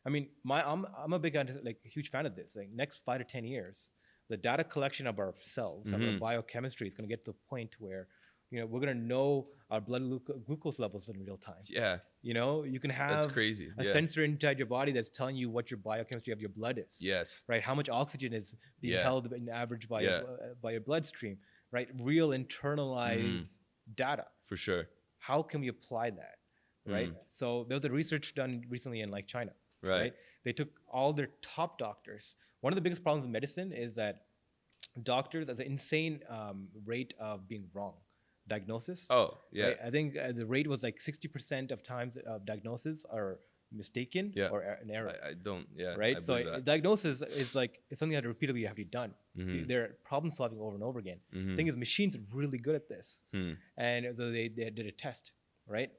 I mean, I'm a huge fan of this. Like next 5 to 10 years, the data collection of our cells, of our biochemistry is going to get to the point where, we're going to know our blood glucose levels in real time. Yeah. You can have That's crazy. a sensor inside your body that's telling you what your biochemistry of your blood is. Yes. Right. How much oxygen is being held in average by your bloodstream. Right. Real internalized data. For sure. How can we apply that? Right. So there was a research done recently in like China. Right. They took all their top doctors. One of the biggest problems in medicine is that doctors has an insane rate of being wrong. Diagnosis. Oh, yeah. Right? I think the rate was like 60% of times of diagnosis are mistaken or an error. I don't, Right? I So believe that. diagnosis is something that repeatedly have to be done. They're problem solving over and over again. The thing is, machines are really good at this. And so they did a test, right?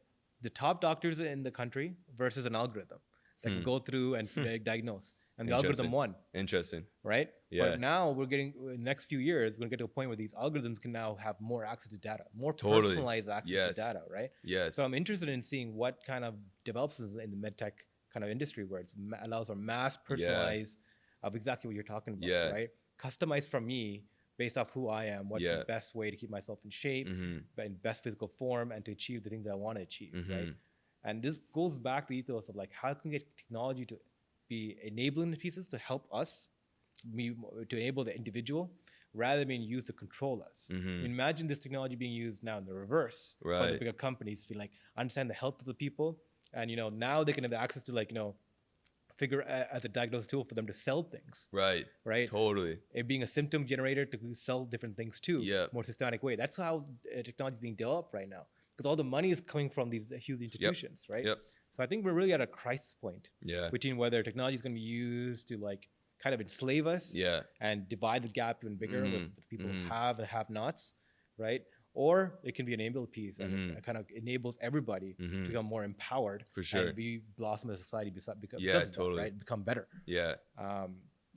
The top doctors in the country versus an algorithm that can go through and diagnose. And the algorithm won. Interesting. Right? Yeah. But now we're getting, in the next few years, we're going to get to a point where these algorithms can now have more access to data, more personalized access to data, right? Yes. So I'm interested in seeing what kind of develops in the medtech kind of industry where it allows for mass personalized of exactly what you're talking about, right? Customized from me based off who I am, what's the best way to keep myself in shape, in best physical form, and to achieve the things that I want to achieve, right? And this goes back to the ethos of like, how can we get technology to be enabling the pieces to help us, to enable the individual, rather than being used to control us. Imagine this technology being used now in the reverse. For the bigger companies feel like, understand the health of the people, and now they can have access to figure as a diagnosis tool for them to sell things. Right. Totally. It being a symptom generator to sell different things too. More systematic way. That's how technology is being developed right now, because all the money is coming from these huge institutions, right? So I think we're really at a crisis point between whether technology is going to be used to kind of enslave us and divide the gap even bigger with the people who have and have-nots, right? Or it can be an enable piece and it kind of enables everybody to become more empowered. For sure. And we blossom as a society because totally. right? Become better. Yeah.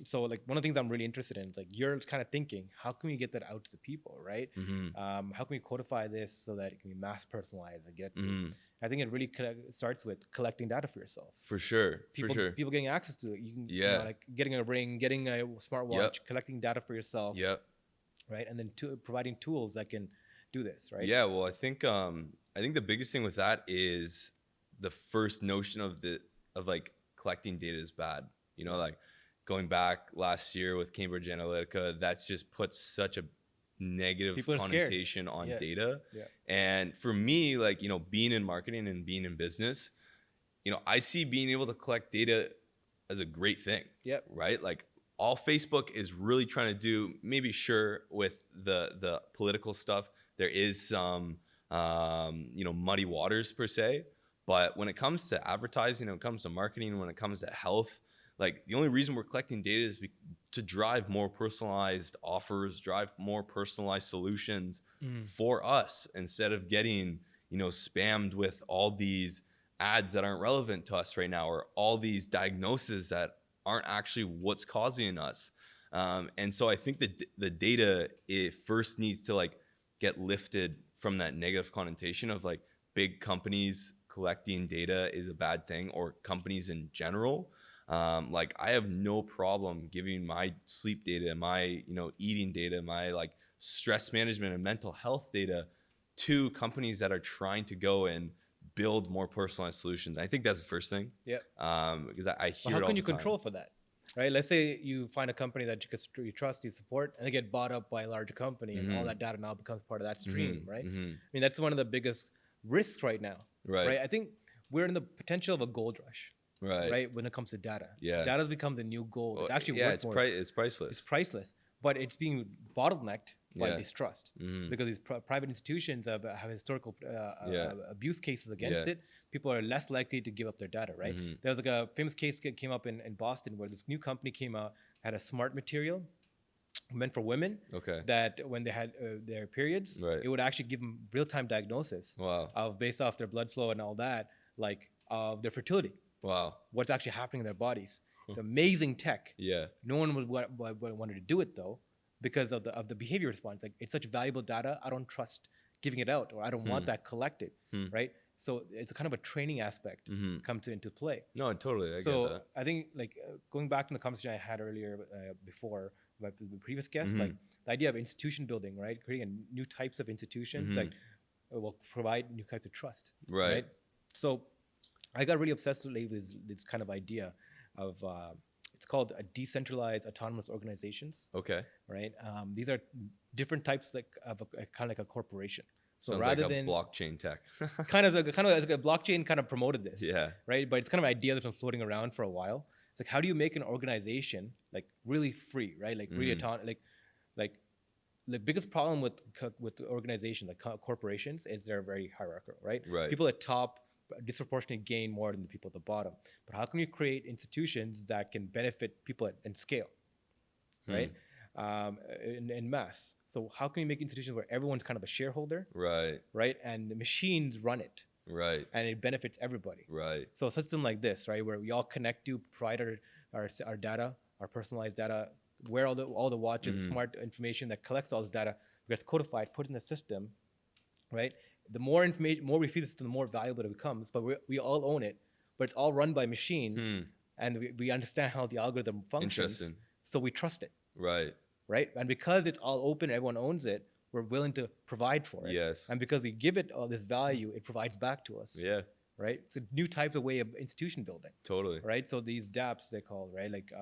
So one of the things I'm really interested in, you're kind of thinking, how can we get that out to the people, right? How can we codify this so that it can be mass personalized and get to I think it really starts with collecting data for yourself. For sure. People getting access to it. You can, getting a ring, getting a smartwatch, collecting data for yourself. Right. And then providing tools that can do this, right? Yeah. Well, I think the biggest thing with that is the first notion of collecting data is bad. Going back last year with Cambridge Analytica, that's just put such a negative connotation on data. And for me, being in marketing and being in business, I see being able to collect data as a great thing. Right? All Facebook is really trying to do, maybe with the political stuff, there is some muddy waters per se, but when it comes to advertising, when it comes to marketing, when it comes to health, the only reason we're collecting data is to drive more personalized offers, drive more personalized solutions for us, instead of getting, spammed with all these ads that aren't relevant to us right now, or all these diagnoses that aren't actually what's causing us. And so I think that the data, it first needs to get lifted from that negative connotation of big companies collecting data is a bad thing, or companies in general. I have no problem giving my sleep data, my eating data, my stress management and mental health data to companies that are trying to go and build more personalized solutions. I think that's the first thing. Because I hear it all the time. How can you control for that? Right? Let's say you find a company that you trust, you support, and they get bought up by a larger company, and all that data now becomes part of that stream, right? I mean, that's one of the biggest risks right now. Right? I think we're in the potential of a gold rush. Right. When it comes to data. Data's become the new gold. It's actually worth more. It's priceless. It's priceless. but it's being bottlenecked by Yeah. distrust Mhm. because these private institutions have historical Yeah. abuse cases against Yeah. it. People are less likely to give up their data, right? Mhm. There was like a famous case that came up in Boston where this new company came out, had a smart material meant for women Okay. that when they had their periods, Right. it would actually give them real-time diagnosis Wow. of based off their blood flow and all that, like of their fertility, Wow. what's actually happening in their bodies. It's amazing tech. Yeah. No one would wanted to do it though because of the behavior response. Like it's such valuable data, I don't trust giving it out, or I don't want that collected, right? So it's a kind of a training aspect comes into play. No, totally. I get So that. I think like going back to the conversation I had earlier before with the previous guest, like the idea of institution building, right? Creating new types of institutions like will provide new types of trust, Right. So I got really obsessed lately with this kind of idea of it's called a decentralized autonomous organizations, Okay. right? These are different types like of kind of like a corporation. So Sounds rather like a than blockchain tech. kind of like a blockchain kind of promoted this, Yeah. right? But it's kind of an idea that's been floating around for a while. It's like, how do you make an organization like really free, right? Like really like the biggest problem with the organization, like corporations, is they're very hierarchical, right? Right. People at top disproportionately gain more than the people at the bottom. But how can you create institutions that can benefit people and scale, right? In mass. So how can you make institutions where everyone's kind of a shareholder, Right. right? And the machines run it, Right. and it benefits everybody. Right. So a system like this, right, where we all connect to provide our data, our personalized data, where all the watches, the smart information that collects all this data gets codified, put in the system, right? The more information, more we feed the system, the more valuable it becomes. But we all own it, but it's all run by machines, and we understand how the algorithm functions. Interesting. So we trust it, Right. right? And because it's all open, everyone owns it, we're willing to provide for it. Yes. And because we give it all this value, it provides back to us. Yeah. Right. It's a new type of way of institution building. Totally. Right. So these dApps they call, right, like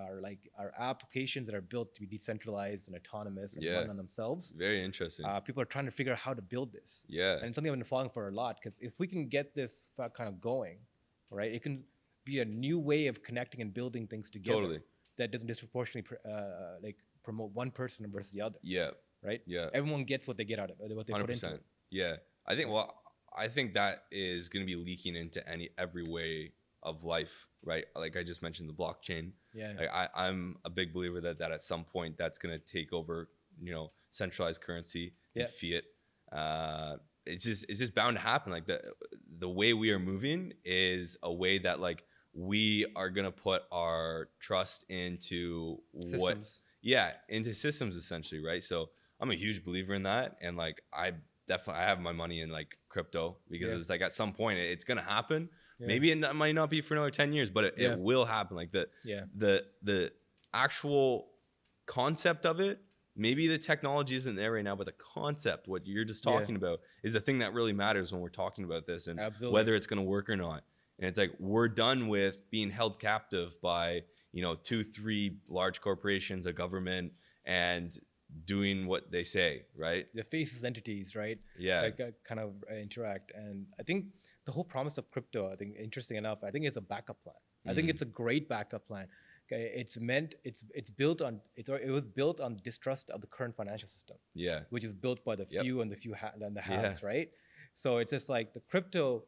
are applications that are built to be decentralized and autonomous and run on themselves. Very interesting. People are trying to figure out how to build this. Yeah. And it's something I've been following for a lot, because if we can get this kind of going, right, it can be a new way of connecting and building things together. Totally. That doesn't disproportionately like promote one person versus the other. Yeah. Right. Yeah. Everyone gets what they get out of it, what they put into it. Yeah. I think that is going to be leaking into every way of life, right? Like I just mentioned, the blockchain. Yeah. Like I'm a big believer that at some point that's going to take over, centralized currency and fiat. It's just bound to happen. Like the way we are moving is a way that like we are going to put our trust into Systems. into systems essentially, right? So I'm a huge believer in that, and like I have my money in like crypto because it's like at some point it's gonna happen. Maybe it might not be for another 10 years, but it will happen. Like the actual concept of it, maybe the technology isn't there right now, but the concept, what you're just talking about, is the thing that really matters when we're talking about this and whether it's gonna work or not. And it's like we're done with being held captive by 2-3 large corporations, a government, and doing what they say, right? The faceless entities, right? Yeah. Like kind of interact. And I think the whole promise of crypto, I think interesting enough, I think it's a backup plan. I think it's a great backup plan. Okay, it was built on distrust of the current financial system. Yeah. Which is built by the few and the haves, right? So it's just like the crypto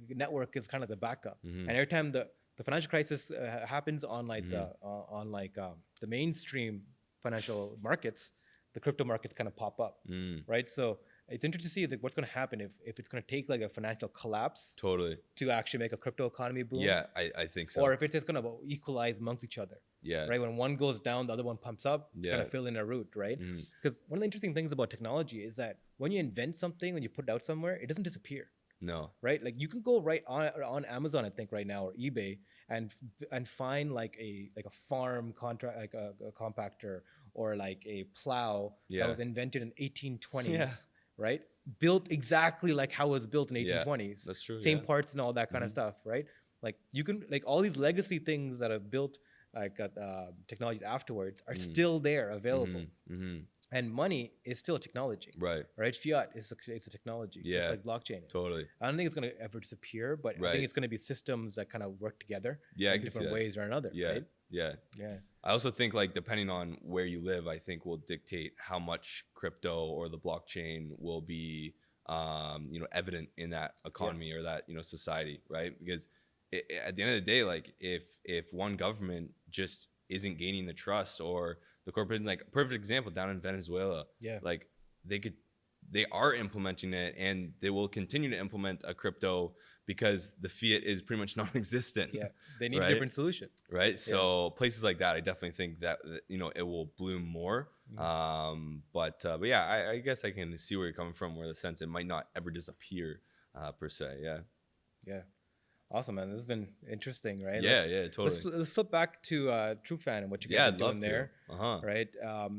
network is kind of the backup. And every time the financial crisis happens on like the mainstream financial markets, the crypto markets kind of pop up, right? So it's interesting to see like what's going to happen if it's going to take like a financial collapse to actually make a crypto economy boom. Yeah, I think so. Or if it's just going to equalize amongst each other. Yeah. Right. When one goes down, the other one pumps up. Yeah. Kind of fill in a route, right? Because one of the interesting things about technology is that when you invent something, when you put it out somewhere, it doesn't disappear. No. Right. Like you can go right on Amazon, I think right now, or eBay, and find like a farm contract, like a compactor, or like a plow that was invented in 1820s, right? Built exactly like how it was built in 1820s. That's true. Same parts and all that kind of stuff, right? Like you can like all these legacy things that are built like technologies afterwards are still there available. And money is still a technology, right? Fiat is it's a technology, just like blockchain is. Totally. I don't think it's going to ever disappear, but I think it's going to be systems that kind of work together in different ways or another. Yeah, right? yeah. I also think like depending on where you live, I think will dictate how much crypto or the blockchain will be, evident in that economy or that, society, right? Because at the end of the day, like if one government just isn't gaining the trust, or the corporate, like a perfect example down in Venezuela, Yeah. like they are implementing it, and they will continue to implement a crypto because the fiat is pretty much non-existent. Yeah. They need a right? different solution. Right. So places like that, I definitely think that, it will bloom more. But yeah, I guess I can see where you're coming from, where the sense it might not ever disappear per se. Yeah. Yeah. Awesome, man. This has been interesting, right? Yeah, yeah, totally. Let's flip back to Trufan and what you Yeah, guys are I'd doing love to. there, Uh-huh. right?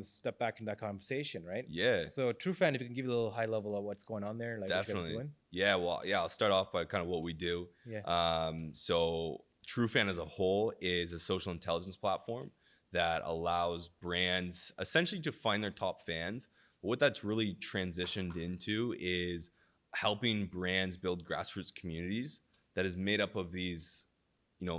Step back in that conversation, right? Yeah. So Trufan, if you can give a little high level of what's going on there, like what you Definitely. guys are doing. Yeah, well, yeah, I'll start off by kind of what we do. Yeah. So Trufan as a whole is a social intelligence platform that allows brands essentially to find their top fans. But what that's really transitioned into is helping brands build grassroots communities that is made up of these,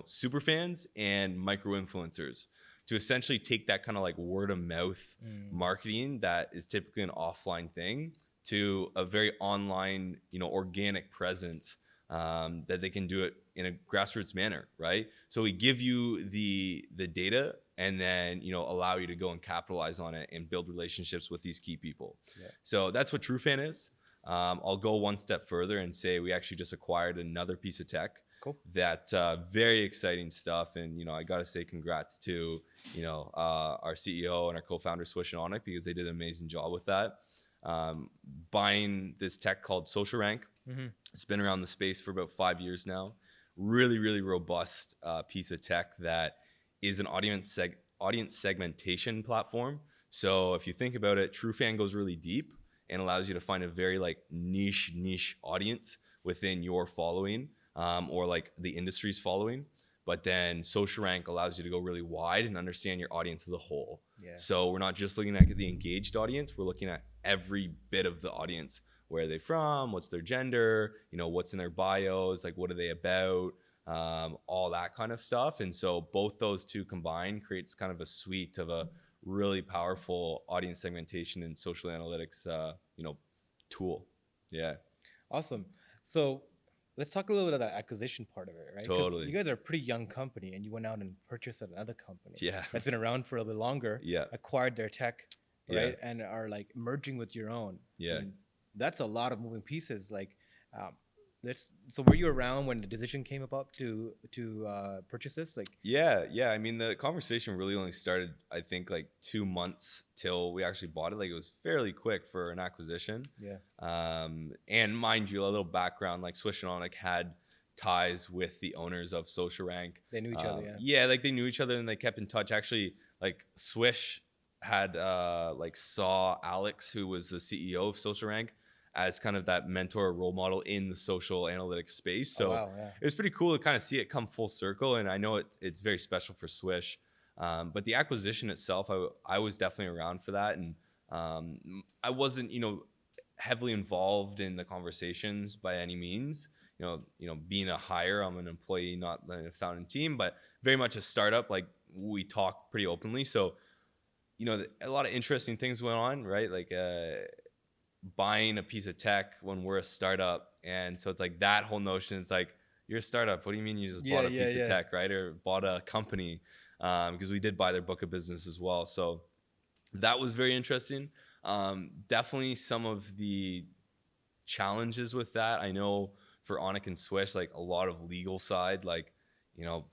super fans and micro influencers, to essentially take that kind of like word of mouth marketing that is typically an offline thing to a very online, organic presence, that they can do it in a grassroots manner, right? So we give you the data, and then allow you to go and capitalize on it and build relationships with these key people. Yeah. So that's what Trufan is. I'll go one step further and say we actually just acquired another piece of tech. Cool. That very exciting stuff, and I gotta say congrats to our CEO and our co-founder Swish and Onic, because they did an amazing job with that. Buying this tech called Social Rank. It's been around the space for about 5 years now. Really, really robust piece of tech that is an audience segmentation platform. So if you think about it, Trufan goes really deep and allows you to find a very like niche audience within your following, or like the industry's following. But then Social Rank allows you to go really wide and understand your audience as a whole. Yeah. So we're not just looking at the engaged audience, we're looking at every bit of the audience. Where are they from? What's their gender? What's in their bios? Like, what are they about? All that kind of stuff. And so both those two combined creates kind of a suite of a really powerful audience segmentation and social analytics, tool. Yeah. Awesome. So let's talk a little bit about that acquisition part of it, right? 'Cause Totally. you guys are a pretty young company, and you went out and purchased another company. Yeah. That's been around for a little bit longer. Yeah. Acquired their tech, Yeah. right? And are like merging with your own. Yeah. And that's a lot of moving pieces. Like, so were you around when the decision came about to purchase this? Like, Yeah. I mean, the conversation really only started, I think, like 2 months till we actually bought it. Like, it was fairly quick for an acquisition. yeah, And mind you, a little background, like Swish and Onic had ties with the owners of Social Rank. they knew each other. Yeah. Yeah, like they knew each other and they kept in touch. Actually, like Swish had like saw Alex, who was the CEO of Social Rank, as kind of that mentor role model in the social analytics space. So wow, yeah. it was pretty cool to kind of see it come full circle. And I know it's very special for Swish. But the acquisition itself, I was definitely around for that. And I wasn't, heavily involved in the conversations by any means. Being a hire, I'm an employee, not the founding team, but very much a startup. Like, we talk pretty openly. So, a lot of interesting things went on, right? Like buying a piece of tech when we're a startup. And so it's like that whole notion is like, you're a startup. What do you mean you just bought a piece of tech, right? Or bought a company, because we did buy their book of business as well. So that was very interesting. Definitely some of the challenges with that. I know for Onic and Swish, like a lot of legal side, like,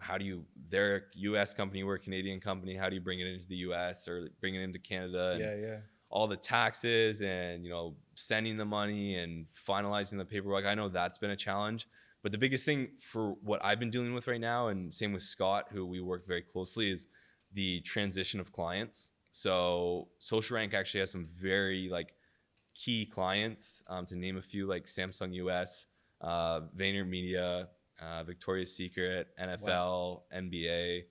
how do you, they're a US company, we're a Canadian company. How do you bring it into the US or bring it into Canada? And all the taxes and, sending the money and finalizing the paperwork. I know that's been a challenge. But the biggest thing for what I've been dealing with right now, and same with Scott, who we work very closely, is the transition of clients. So Social Rank actually has some very like key clients, to name a few, like Samsung US, VaynerMedia, Victoria's Secret, NFL, NBA.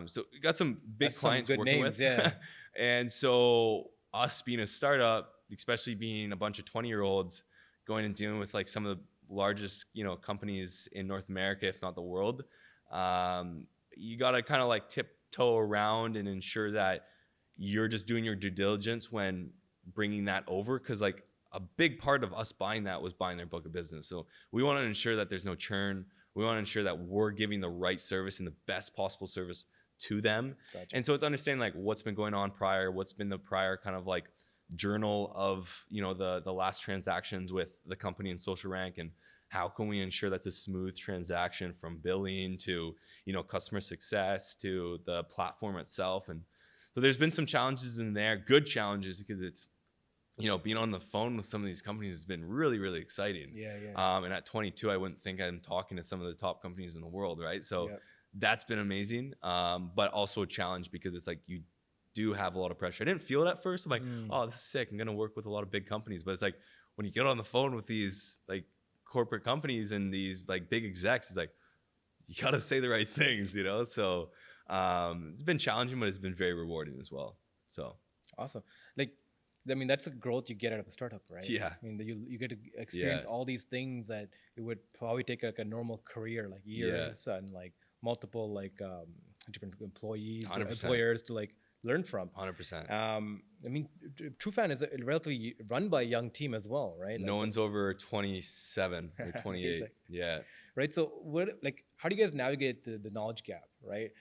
So we got some big That's clients some good working names, with. yeah. And so us being a startup, especially being a bunch of 20-year-olds going and dealing with like some of the largest, companies in North America, if not the world, you got to kind of like tiptoe around and ensure that you're just doing your due diligence when bringing that over, because like a big part of us buying that was buying their book of business. So we want to ensure that there's no churn. We want to ensure that we're giving the right service and the best possible service to them. Gotcha. And so it's understanding like what's been going on prior, what's been the prior kind of like journal of, you know, the last transactions with the company and Social Rank, and how can we ensure that's a smooth transaction from billing to, you know, customer success to the platform itself. And so there's been some challenges in there, good challenges, because it's, you know, being on the phone with some of these companies has been really, really exciting. Yeah. And at 22, I wouldn't think I'm talking to some of the top companies in the world, right? So that's been amazing, but also a challenge because it's like you do have a lot of pressure. I didn't feel it at first. I'm like, oh, this is sick. I'm going to work with a lot of big companies. But it's like when you get on the phone with these like corporate companies and these like big execs, it's like, you got to say the right things, you know? So it's been challenging, but it's been very rewarding as well. So awesome. Like, I mean, that's the growth you get out of a startup, right? Yeah. I mean, you get to experience all these things that it would probably take like a normal career, like years and like multiple like different employees, to 100%. employers to like learn from. 100%. I mean, Trufan is a relatively run by a young team as well, right? No one's over 27 or 28. Like, yeah. Right. So what, like, how do you guys navigate the knowledge gap, right?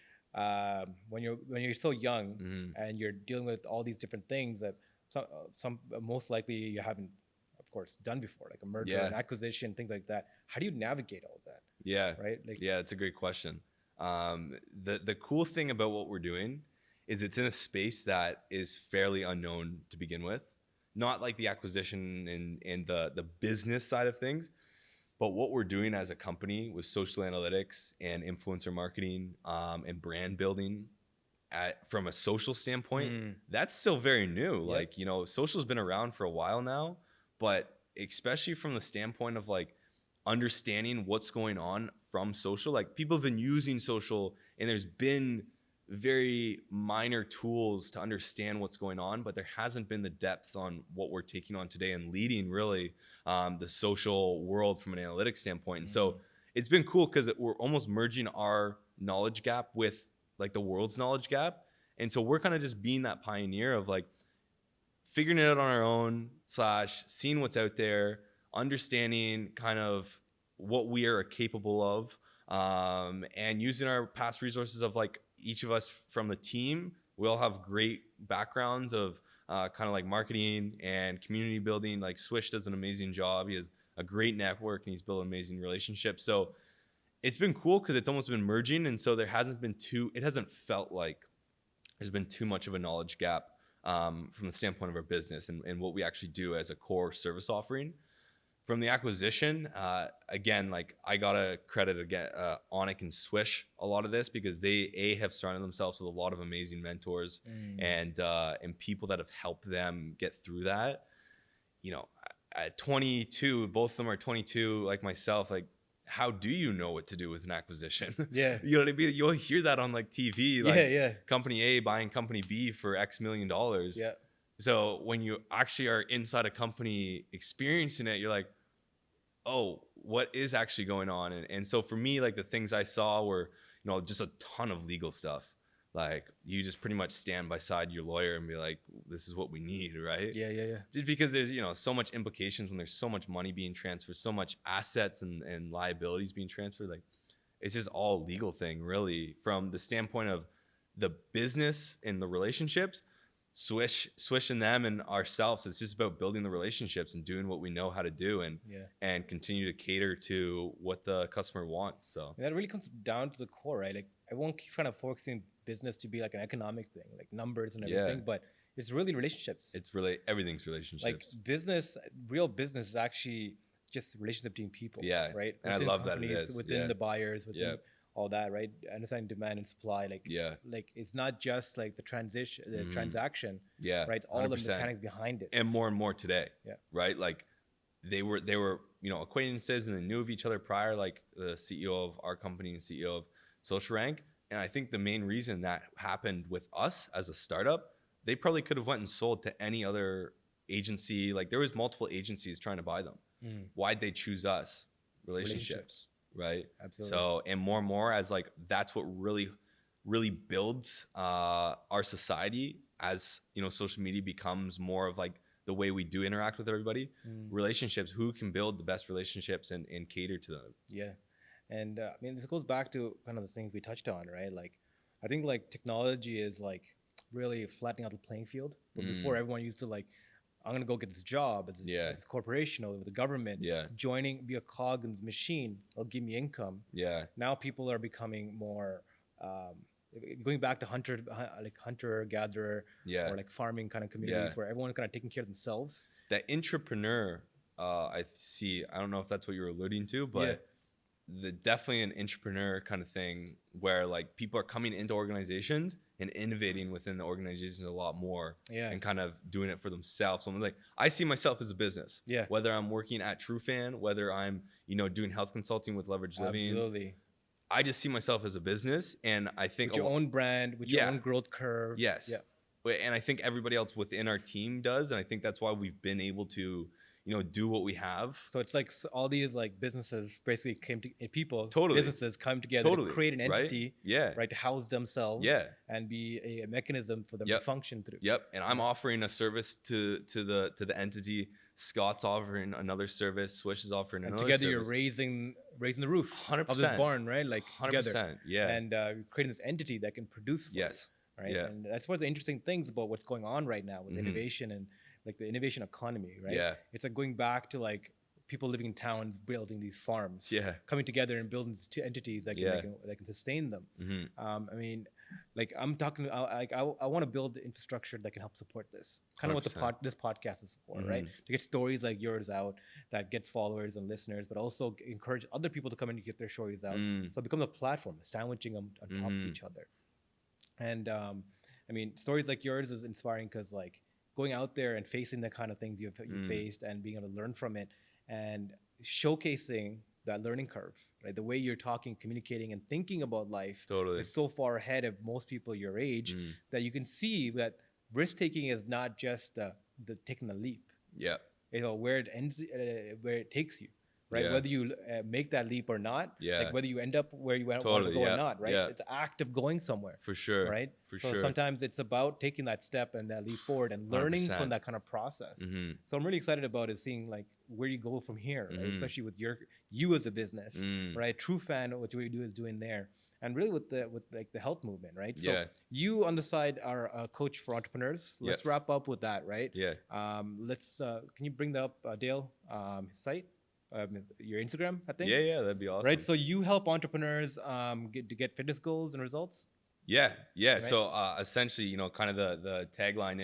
When you're so young and you're dealing with all these different things that some most likely you haven't, of course, done before, like a merger, an acquisition, things like that. How do you navigate all that? Yeah. Right. Like, yeah, it's a great question. The cool thing about what we're doing is it's in a space that is fairly unknown to begin with. Not like the acquisition and the business side of things, but what we're doing as a company with social analytics and influencer marketing and brand building from a social standpoint, that's still very new. Yep. Like, you know, social's been around for a while now, but especially from the standpoint of like understanding what's going on from social, like people have been using social and there's been very minor tools to understand what's going on, but there hasn't been the depth on what we're taking on today and leading really the social world from an analytics standpoint. And so it's been cool because we're almost merging our knowledge gap with like the world's knowledge gap. And so we're kind of just being that pioneer of like figuring it out on our own / seeing what's out there, understanding kind of what we are capable of, and using our past resources of like each of us from the team. We all have great backgrounds of kind of like marketing and community building. Like Swish does an amazing job. He has a great network and he's built amazing relationships. So it's been cool because it's almost been merging. And so it hasn't felt like there's been too much of a knowledge gap from the standpoint of our business and what we actually do as a core service offering. From the acquisition, again, like I gotta credit again Onik and Swish a lot of this because they have surrounded themselves with a lot of amazing mentors and people that have helped them get through that. You know, at 22, both of them are 22, like myself. Like, how do you know what to do with an acquisition? Yeah, you know what I mean. You'll hear that on like TV, like company A buying company B for X million dollars. Yeah. So when you actually are inside a company experiencing it, you're like, oh, what is actually going on? And so for me, like the things I saw were, you know, just a ton of legal stuff. Like you just pretty much stand beside your lawyer and be like, this is what we need, right? Yeah. Just because there's, you know, so much implications when there's so much money being transferred, so much assets and liabilities being transferred. Like it's just all legal thing really from the standpoint of the business and the relationships. Swish and them and ourselves, it's just about building the relationships and doing what we know how to do and continue to cater to what the customer wants. So and that really comes down to the core, right? Like I won't keep kind of focusing business to be like an economic thing, like numbers and everything, but it's really relationships. It's really everything's relationships. Like business, real business is actually just relationship between people. Yeah, right. And within I love that it is within the buyers, within all that, right? Understanding demand and supply, like like it's not just like the transaction, right? All 100%. The mechanics behind it, and more today, right? Like they were you know acquaintances and they knew of each other prior, like the CEO of our company and CEO of Social Rank. And I think the main reason that happened with us as a startup, they probably could have went and sold to any other agency. Like there was multiple agencies trying to buy them. Why'd they choose us? Relationships. Right. Absolutely. So, and more as like, that's what really really builds our society as, social media becomes more of like the way we do interact with everybody. Relationships, who can build the best relationships and cater to them. Yeah. And I mean, this goes back to kind of the things we touched on, right? Like, I think like technology is like really flattening out the playing field. But before, everyone used to like, I'm gonna go get this job at this corporation or with the government. Be a cog in this machine. It'll give me income. Now people are becoming more going back to hunter gatherer or like farming kind of communities where everyone's kind of taking care of themselves. That entrepreneur, I see. I don't know if that's what you're alluding to, but definitely an entrepreneur kind of thing where like people are coming into organizations and innovating within the organizations a lot more and kind of doing it for themselves. So I'm like, I see myself as a business. Whether I'm working at Trufan, whether I'm, doing health consulting with Leverage Living. Absolutely. I just see myself as a business, and I think with your own brand, with your own growth curve. And I think everybody else within our team does, and I think that's why we've been able to do what we have. So it's like all these like businesses basically businesses come together to create an entity, right, to house themselves, and be a mechanism for them to function through. And I'm offering a service to the entity. Scott's offering another service. Swish is offering another service. And together you're raising the roof 100%. of this barn, right? Like 100%, together. And creating this entity that can produce for you, right? And that's one of the interesting things about what's going on right now with innovation and like the innovation economy, right? It's like going back to like people living in towns building these farms, coming together and building these two entities that can sustain them. I mean, like I'm talking, I want to build the infrastructure that can help support this. Kind of what this podcast is for, right? To get stories like yours out that gets followers and listeners, but also encourage other people to come in and get their stories out. So it becomes a platform, sandwiching them on top of each other. And I mean, stories like yours is inspiring because like going out there and facing the kind of things you faced and being able to learn from it and showcasing that learning curve, right? The way you're talking, communicating, and thinking about life is so far ahead of most people your age that you can see that risk taking is not just the taking the leap. Where it ends, where it takes you, right? Whether you make that leap or not, like whether you end up where you want to go or not, right? It's an act of going somewhere. For sure. Right? So sometimes it's about taking that step and that leap forward and learning 100%. From that kind of process. So I'm really excited about it, seeing like where you go from here, right? Especially with you as a business, right? Trufan, what you do is doing there. And really with like the health movement, right? So you on the side are a coach for entrepreneurs. Let's wrap up with that, right? Can you bring that up, Dale, his site? Your Instagram, I think. That'd be awesome. Right, so you help entrepreneurs get fitness goals and results. Right? So essentially, kind of the tagline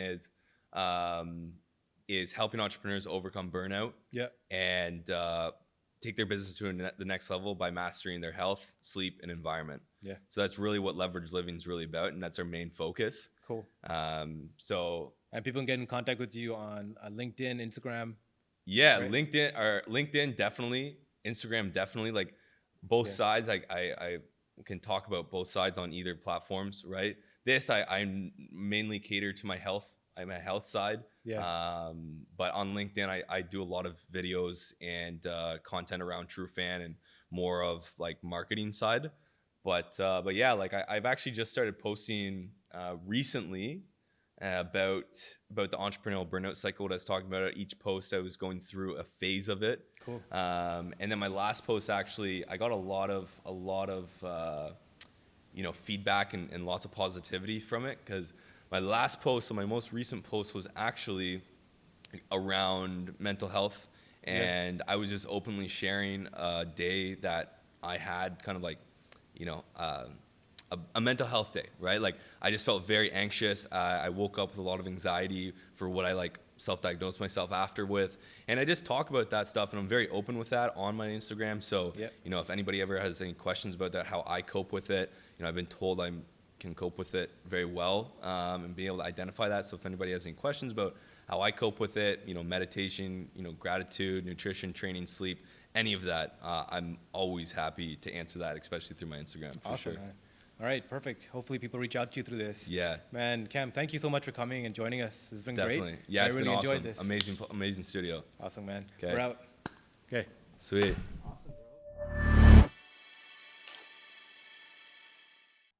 is helping entrepreneurs overcome burnout. And take their business to the next level by mastering their health, sleep, and environment. So that's really what Leverage Living is really about, and that's our main focus. Cool. And people can get in contact with you on LinkedIn, Instagram. Right? LinkedIn definitely, Instagram definitely, like both sides. I can talk about both sides on either platforms, right? I mainly cater to my health. I'm a health side. But on LinkedIn, I do a lot of videos and content around Trufan and more of like marketing side. But yeah, like I've actually just started posting recently about the entrepreneurial burnout cycle. What I was talking about, each post I was going through a phase of it. Cool. And then my last post, actually, I got a lot of feedback and lots of positivity from it, because my last post, so my most recent post, was actually around mental health, and I was just openly sharing a day that I had, kind of like, a mental health day, right? Like I just felt very anxious. I woke up with a lot of anxiety for what I like self-diagnosed myself after with, and I just talk about that stuff, and I'm very open with that on my Instagram. So if anybody ever has any questions about that, how I cope with it, I've been told I can cope with it very well, and be able to identify that. So if anybody has any questions about how I cope with it, meditation, gratitude, nutrition, training, sleep, any of that, I'm always happy to answer that, especially through my Instagram. For sure. Man. All right, perfect. Hopefully people reach out to you through this. Yeah. Man, Cam, thank you so much for coming and joining us. This has been Definitely. great. Yeah, it's really been awesome. Enjoyed this. Amazing studio. Awesome, man. Okay. We're out. Okay. Sweet.